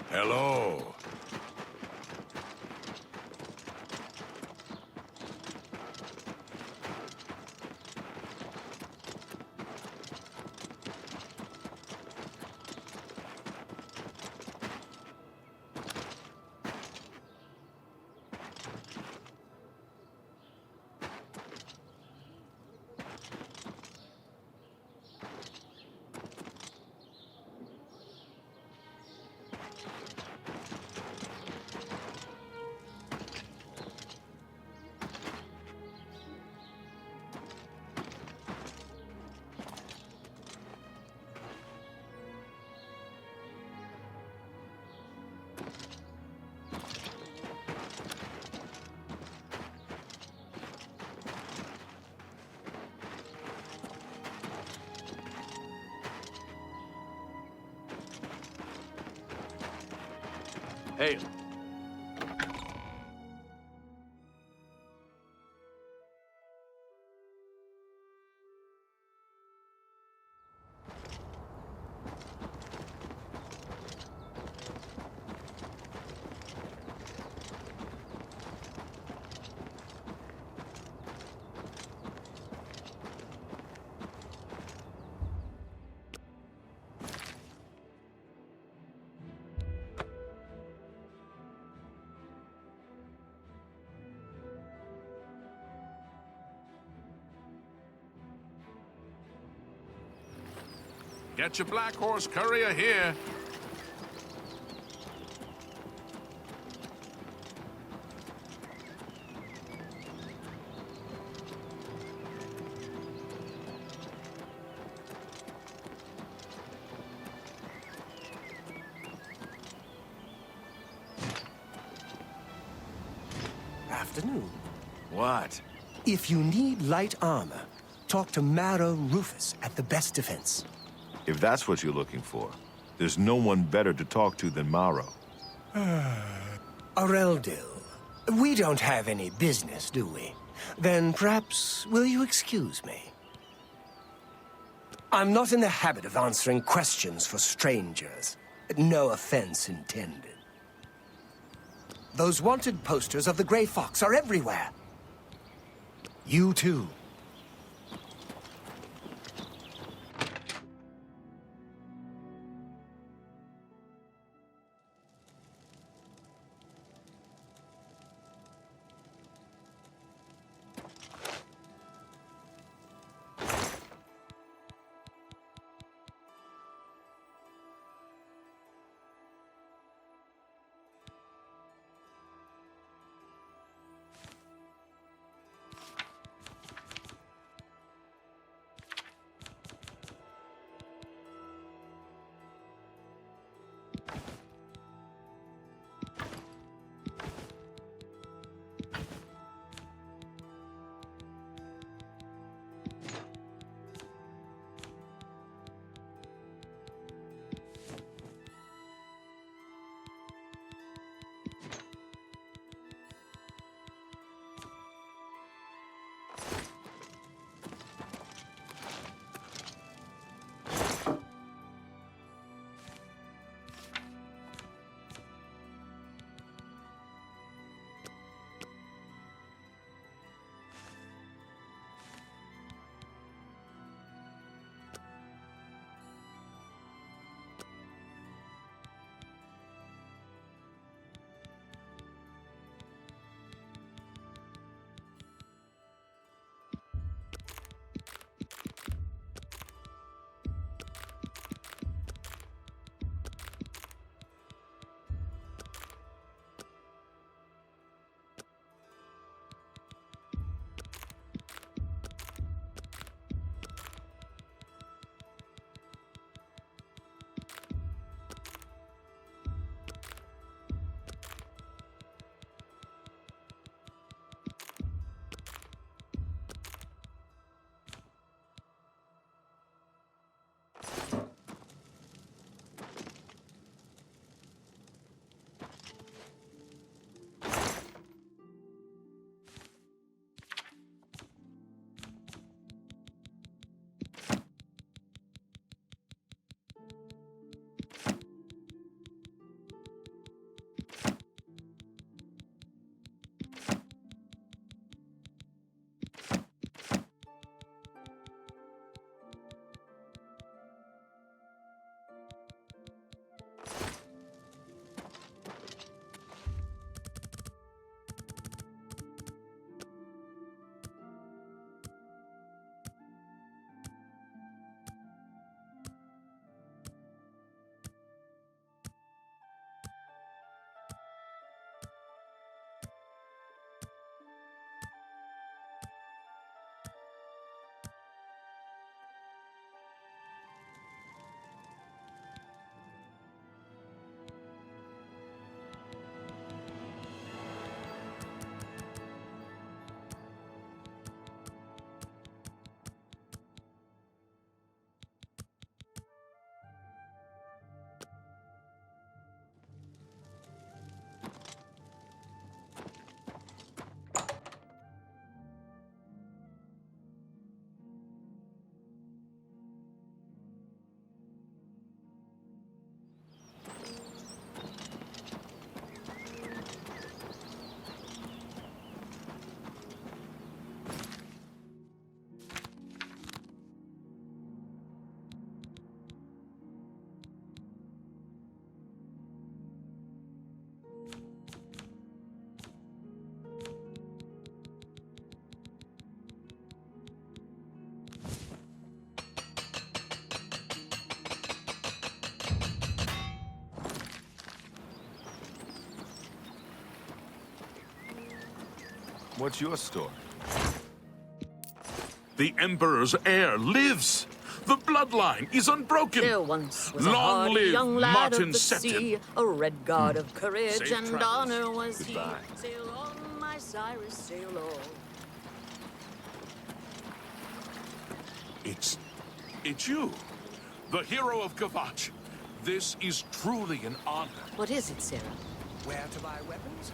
Hello. Hey. Get your Black Horse courier here. Afternoon. What? If you need light armor, talk to Mara Rufus at the Best Defense. If that's what you're looking for, there's no one better to talk to than Maro. Areldil, we don't have any business, do we? Then perhaps, will you excuse me? I'm not in the habit of answering questions for strangers. No offense intended. Those wanted posters of the Grey Fox are everywhere. You too. What's your story? The Emperor's heir lives! The bloodline is unbroken! There once was a Long hardy live young lad Martin of the Septim. sea, a red god of courage Safe and travels. honor was Goodbye. he. Sail on, my Cyrus, sail on. It's you, the hero of Kvatch. This is truly an honor. What is it, Sarah? Where to buy weapons?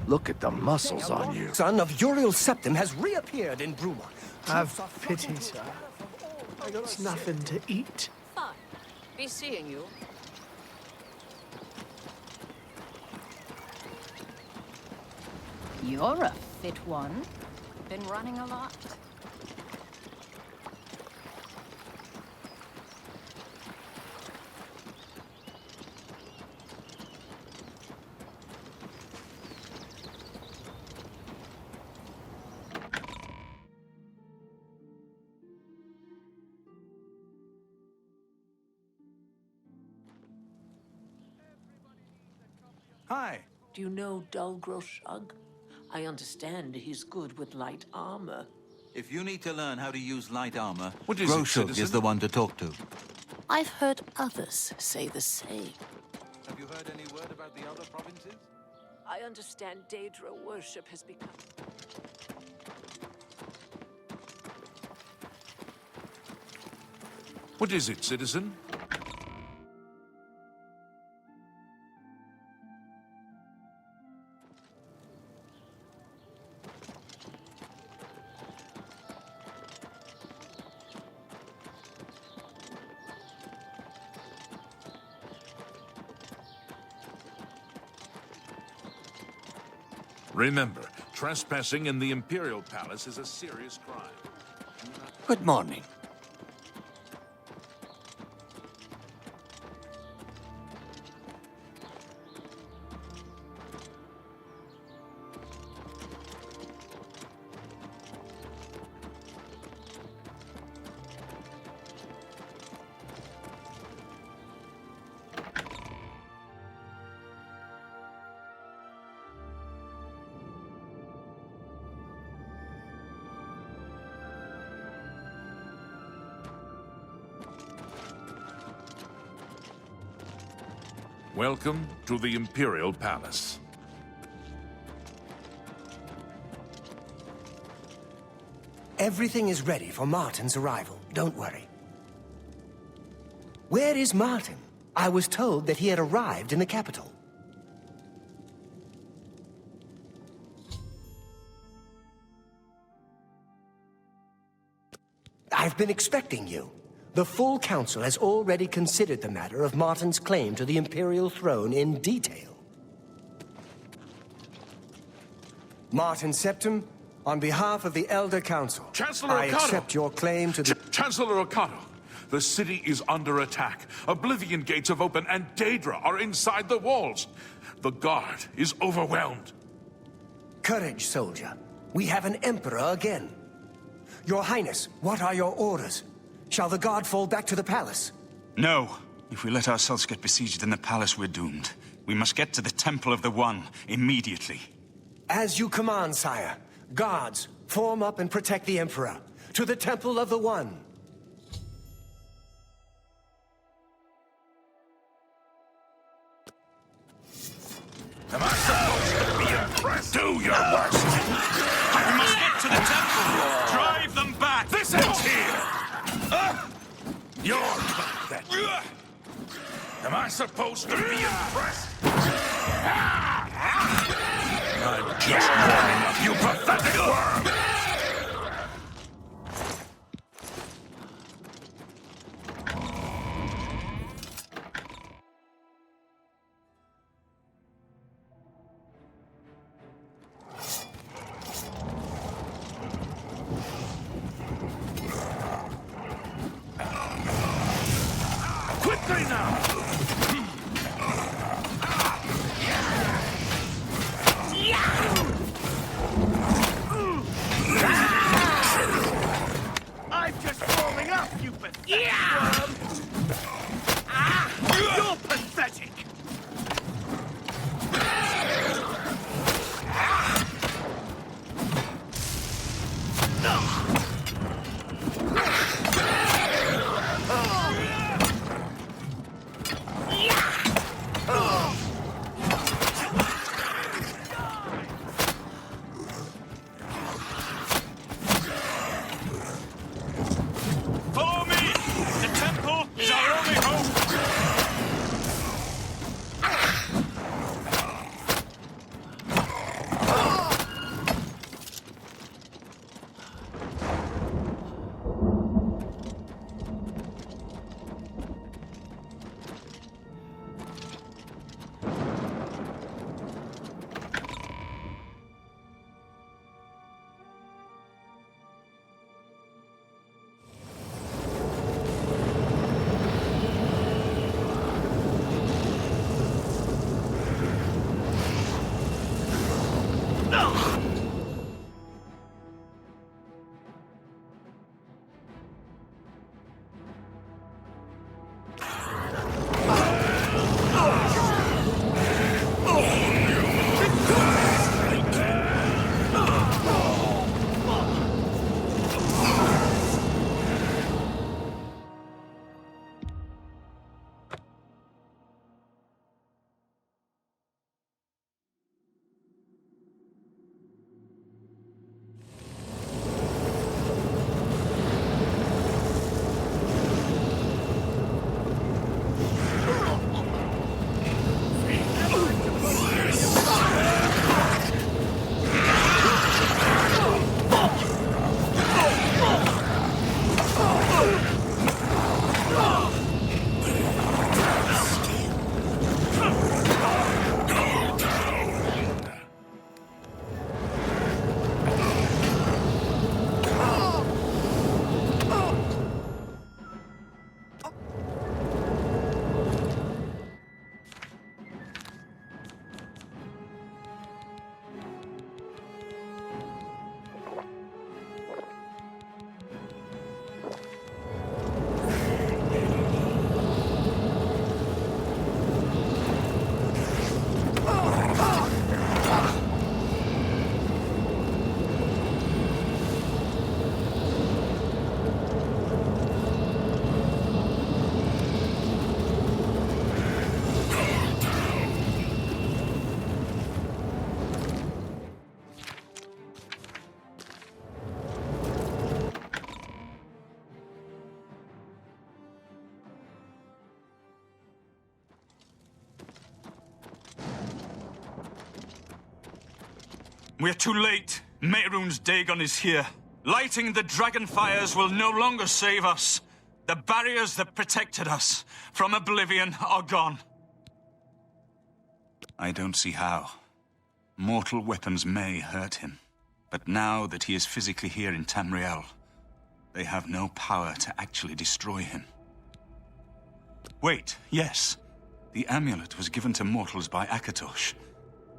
Look at the muscles on you. Son of Uriel Septim has reappeared in Bruma. Have pity, sir. I got nothing to eat. Fine. Be seeing you. You're a fit one. Been running a lot. Hi. Do you know Dulgroshug? I understand he's good with light armor. If you need to learn how to use light armor, What is it, Groshug citizen? is the one to talk to. I've heard others say the same. Have you heard any word about the other provinces? I understand Daedra worship has become... What is it, citizen? Remember, trespassing in the Imperial Palace is a serious crime. Good morning. Welcome to the Imperial Palace. Everything is ready for Martin's arrival. Don't worry. Where is Martin? I was told that he had arrived in the capital. I've been expecting you. The full council has already considered the matter of Martin's claim to the Imperial throne in detail. Martin Septim, on behalf of the Elder Council, Chancellor I Ocado! accept your claim to the... Chancellor Ocado, the city is under attack. Oblivion gates have opened and Daedra are inside the walls. The guard is overwhelmed. Courage, soldier. We have an Emperor again. Your Highness, what are your orders? Shall the guard fall back to the palace? No. If we let ourselves get besieged in the palace, we're doomed. We must get to the Temple of the One immediately. As you command, sire. Guards, form up and protect the Emperor. To the Temple of the One. Am I supposed to be impressed? Do your worst! We must get to the temple! Drive them back! This ends here! You're pathetic. Am I supposed to be impressed? I'm just warming up, you pathetic worm! Quickly now! I'm just warming up, you pathetic worm! You're pathetic! Follow me! The temple is our only hope! We're too late. Mehrunes Dagon is here. Lighting the dragon fires will no longer save us. The barriers that protected us from Oblivion are gone. I don't see how. Mortal weapons may hurt him. But now that he is physically here in Tamriel, they have no power to actually destroy him. Wait, yes. The amulet was given to mortals by Akatosh.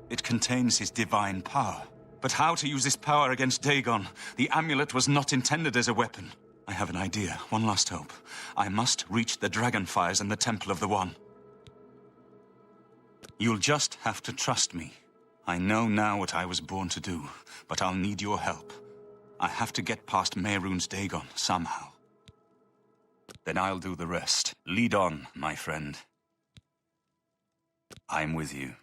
It contains his divine power. But how to use this power against Dagon? The amulet was not intended as a weapon. I have an idea, one last hope. I must reach the dragonfires in the Temple of the One. You'll just have to trust me. I know now what I was born to do, but I'll need your help. I have to get past Mehrunes Dagon somehow. Then I'll do the rest. Lead on, my friend. I'm with you.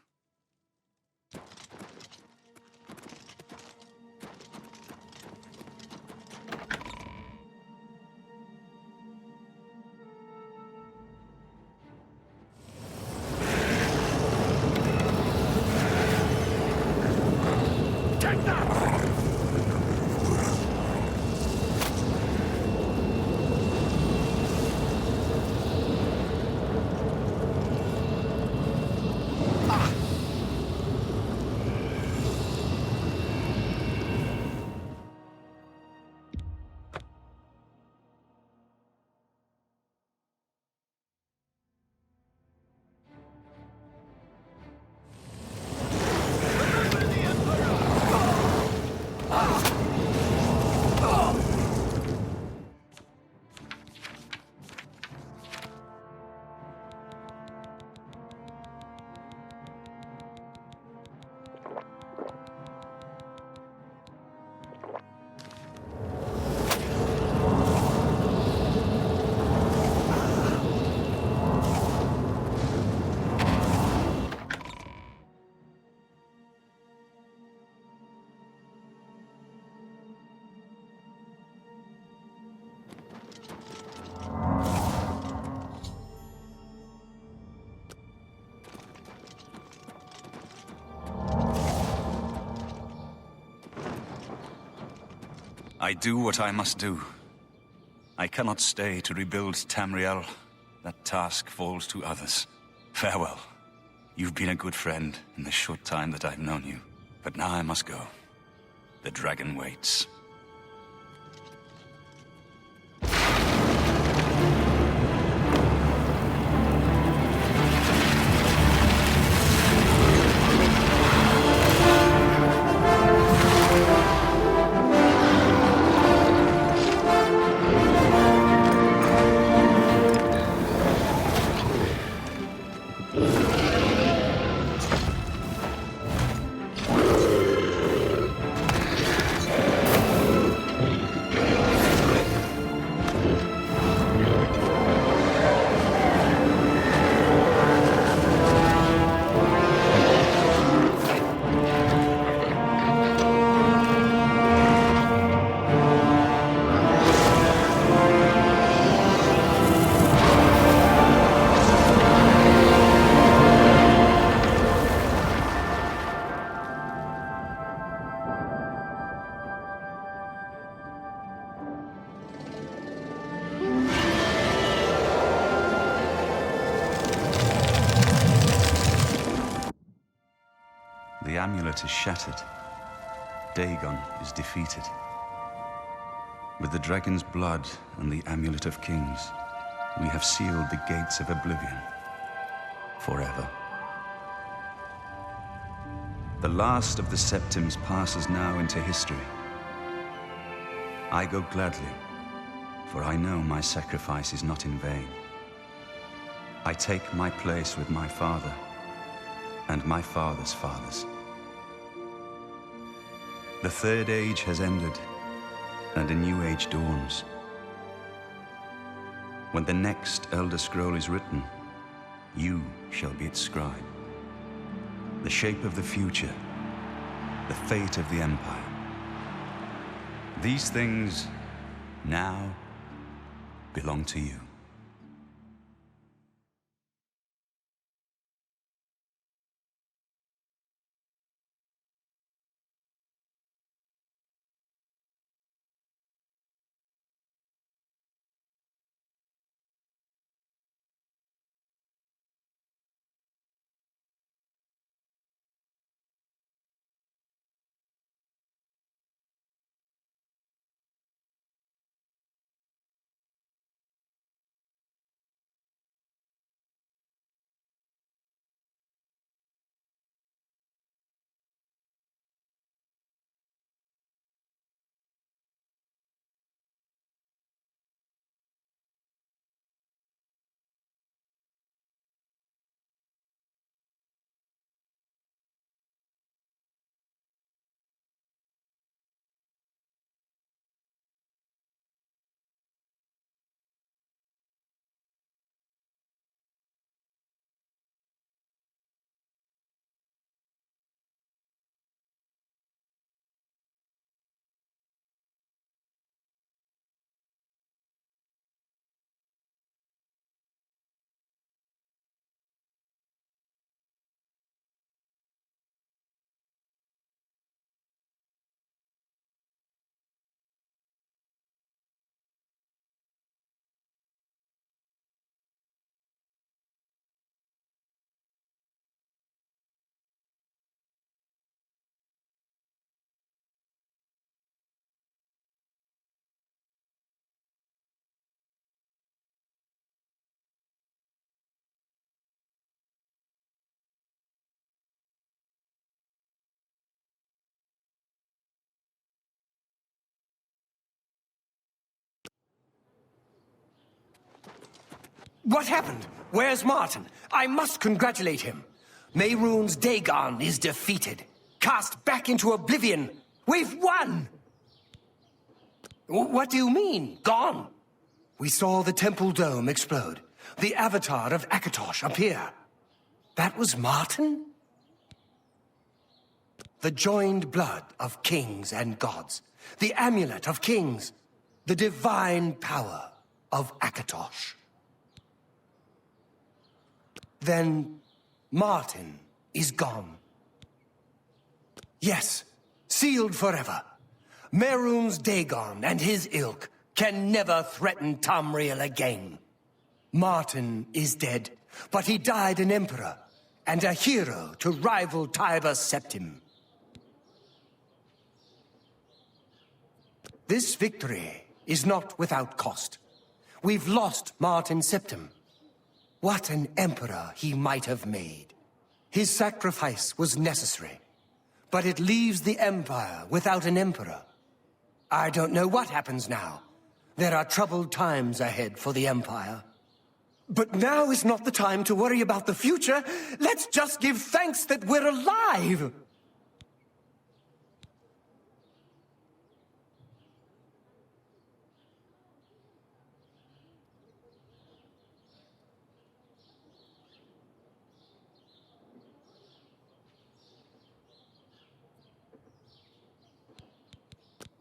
I do what I must do. I cannot stay to rebuild Tamriel. That task falls to others. Farewell. You've been a good friend in the short time that I've known you. But now I must go. The dragon waits. The amulet is shattered. Dagon is defeated. With the dragon's blood and the amulet of kings, we have sealed the gates of Oblivion forever. The last of the Septims passes now into history. I go gladly, for I know my sacrifice is not in vain. I take my place with my father and my father's fathers. The Third Age has ended, and a new age dawns. When the next Elder Scroll is written, you shall be its scribe. The shape of the future, the fate of the Empire. These things now belong to you. What happened? Where's Martin? I must congratulate him. Mehrunes Dagon is defeated. Cast back into oblivion. We've won! What do you mean, gone? We saw the temple dome explode. The avatar of Akatosh appear. That was Martin? The joined blood of kings and gods. The amulet of kings. The divine power of Akatosh. Then Martin is gone. Yes, sealed forever. Mehrunes Dagon and his ilk can never threaten Tamriel again. Martin is dead, but he died an emperor and a hero to rival Tiber Septim. This victory is not without cost. We've lost Martin Septim. What an emperor he might have made. His sacrifice was necessary, but it leaves the Empire without an emperor. I don't know what happens now. There are troubled times ahead for the Empire. But now is not the time to worry about the future. Let's just give thanks that we're alive!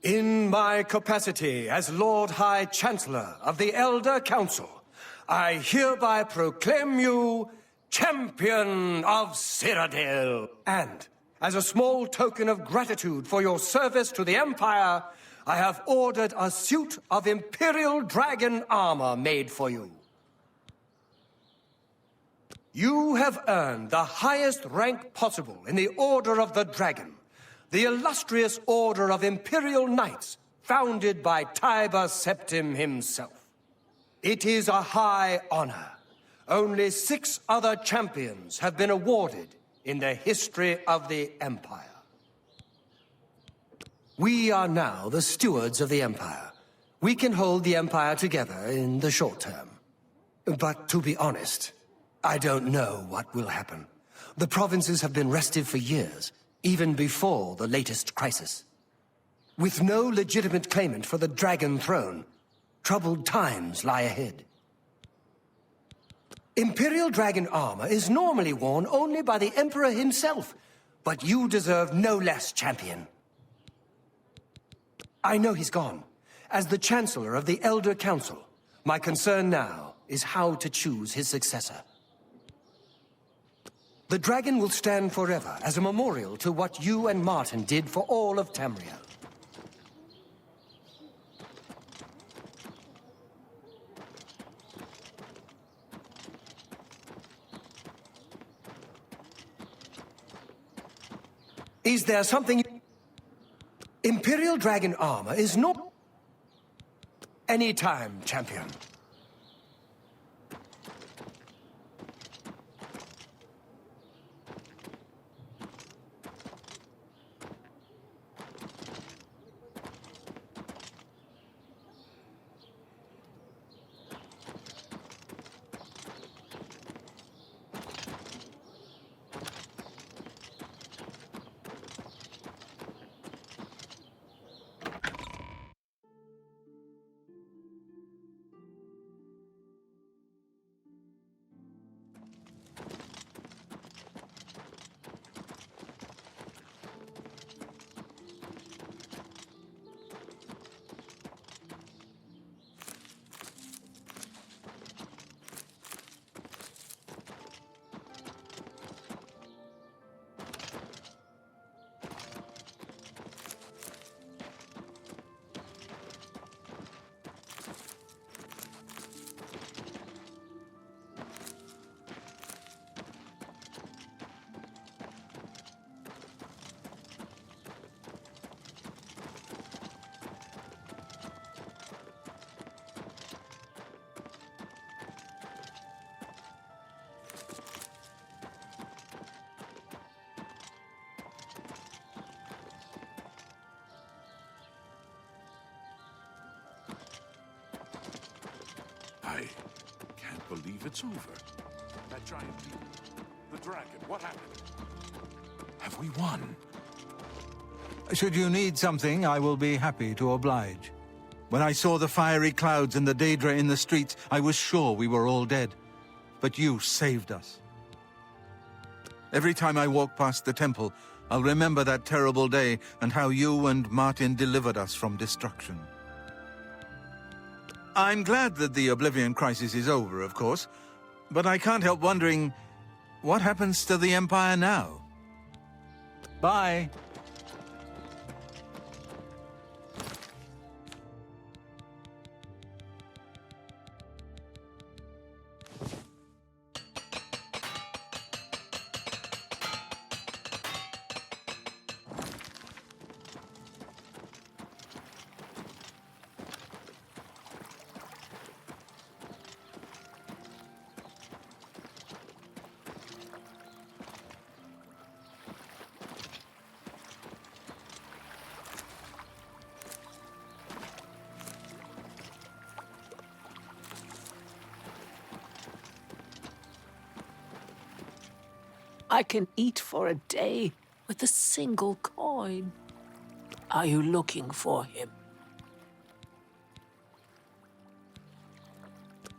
In my capacity as Lord High Chancellor of the Elder Council, I hereby proclaim you Champion of Cyrodiil. And, as a small token of gratitude for your service to the Empire, I have ordered a suit of Imperial Dragon armor made for you. You have earned the highest rank possible in the Order of the Dragon, the illustrious Order of Imperial Knights, founded by Tiber Septim himself. It is a high honor. Only 6 other champions have been awarded in the history of the Empire. We are now the stewards of the Empire. We can hold the Empire together in the short term. But to be honest, I don't know what will happen. The provinces have been restive for years, even before the latest crisis. With no legitimate claimant for the Dragon Throne, troubled times lie ahead. Imperial Dragon armor is normally worn only by the Emperor himself, but you deserve no less, champion. I know he's gone. As the Chancellor of the Elder Council, my concern now is how to choose his successor. The dragon will stand forever as a memorial to what you and Martin did for all of Tamriel. Is there something... Imperial Dragon armor is not... Anytime, champion. believe it's over. That giant demon, the dragon, what happened? Have we won? Should you need something, I will be happy to oblige. When I saw the fiery clouds and the Daedra in the streets, I was sure we were all dead. But you saved us. Every time I walk past the temple, I'll remember that terrible day and how you and Martin delivered us from destruction. I'm glad that the Oblivion crisis is over, of course, but I can't help wondering, what happens to the Empire now? Bye. I can eat for a day with a single coin. Are you looking for him?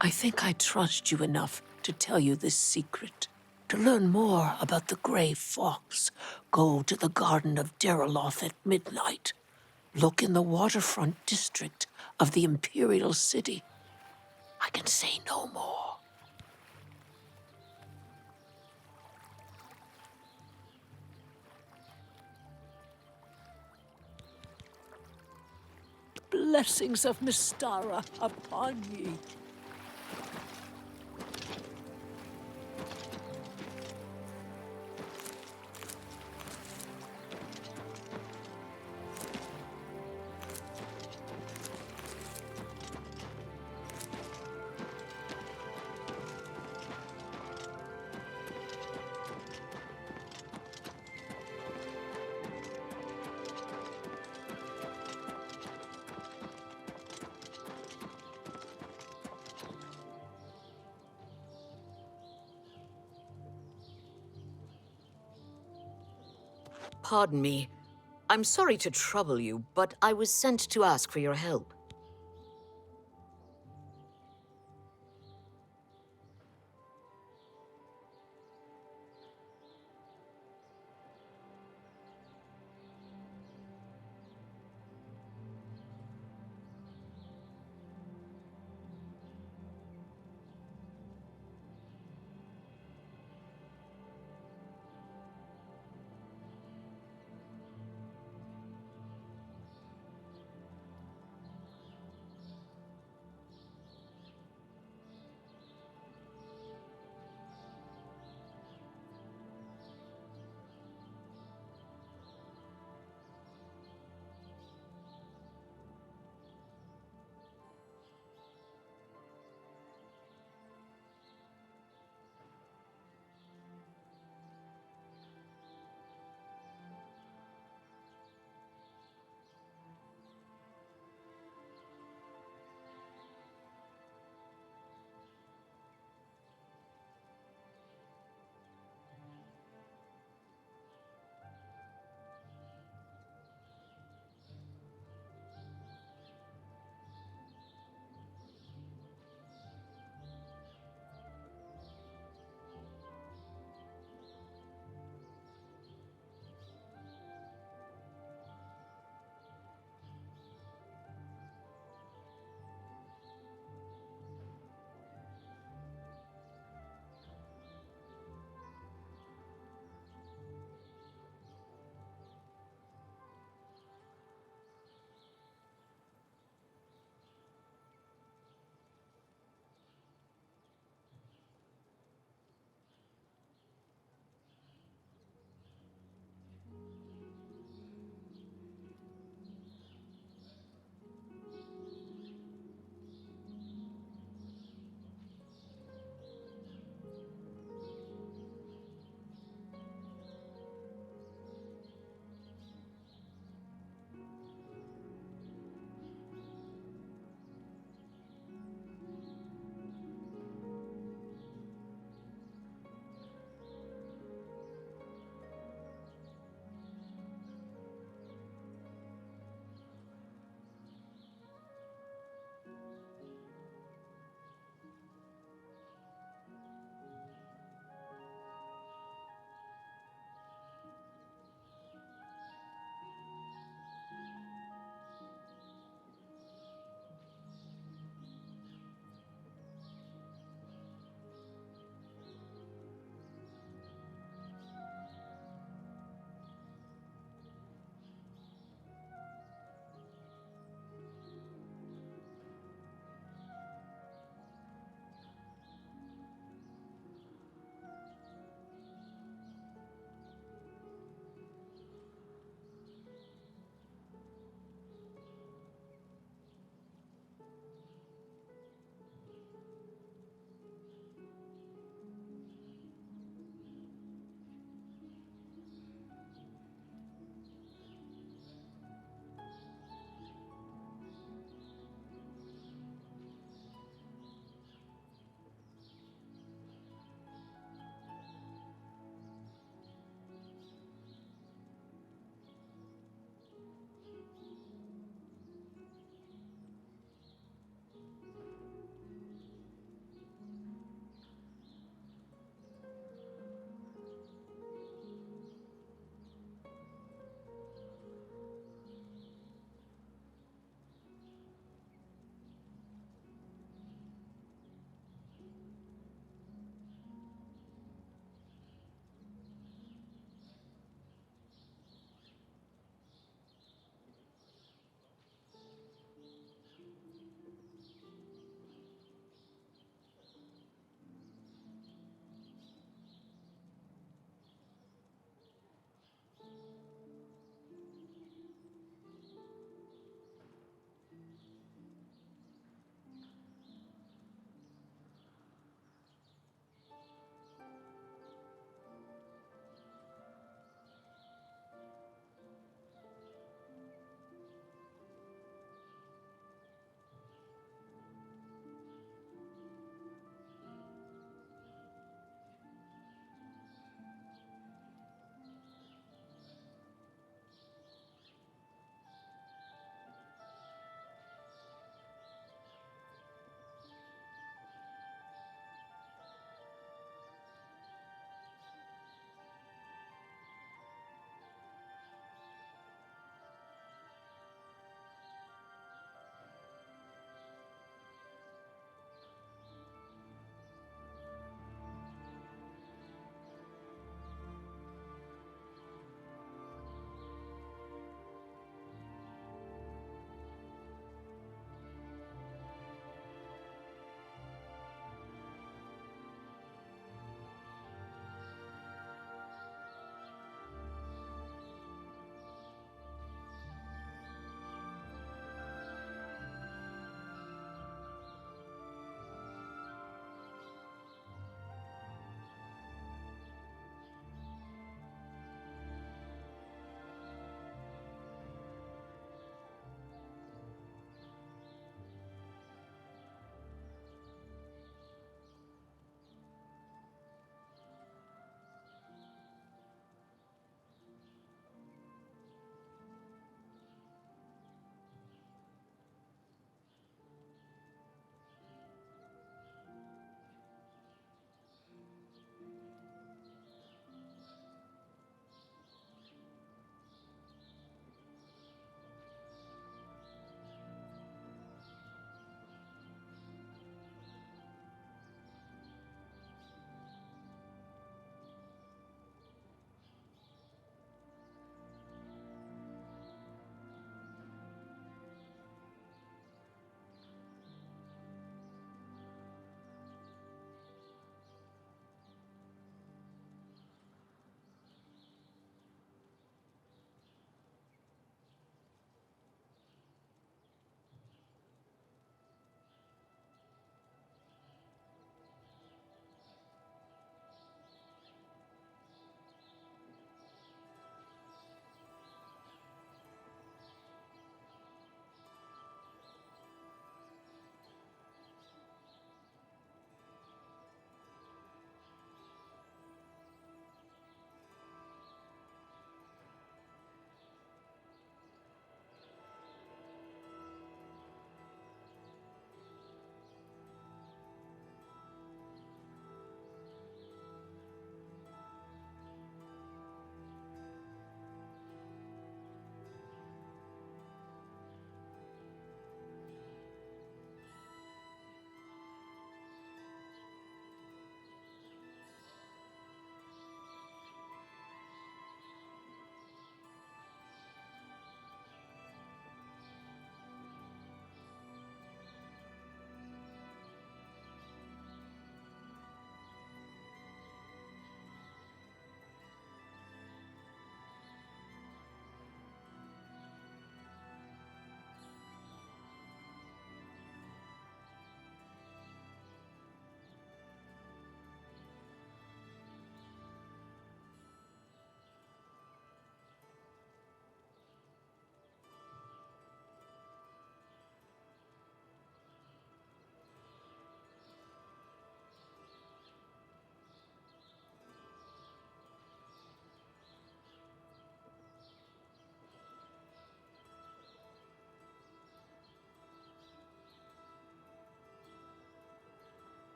I think I trust you enough to tell you this secret. To learn more about the Grey Fox, go to the Garden of Deraloth at midnight. Look in the waterfront district of the Imperial City. I can say no more. Blessings of Mystara upon ye. Pardon me. I'm sorry to trouble you, but I was sent to ask for your help.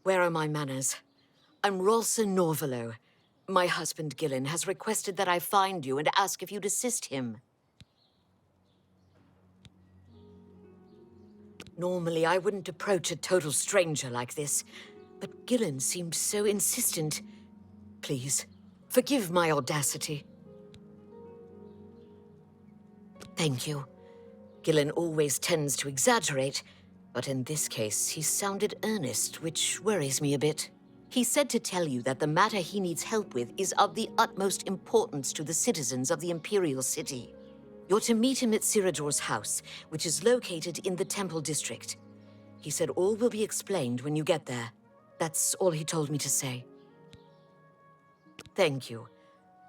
Where are my manners? I'm Rolsa Norvalo. My husband, Gillen, has requested that I find you and ask if you'd assist him. Normally, I wouldn't approach a total stranger like this, but Gillen seemed so insistent. Please, forgive my audacity. Thank you. Gillen always tends to exaggerate, but in this case, he sounded earnest, which worries me a bit. He said to tell you that the matter he needs help with is of the utmost importance to the citizens of the Imperial City. You're to meet him at Ciridor's house, which is located in the Temple District. He said all will be explained when you get there. That's all he told me to say. Thank you.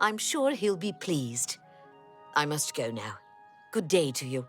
I'm sure he'll be pleased. I must go now. Good day to you.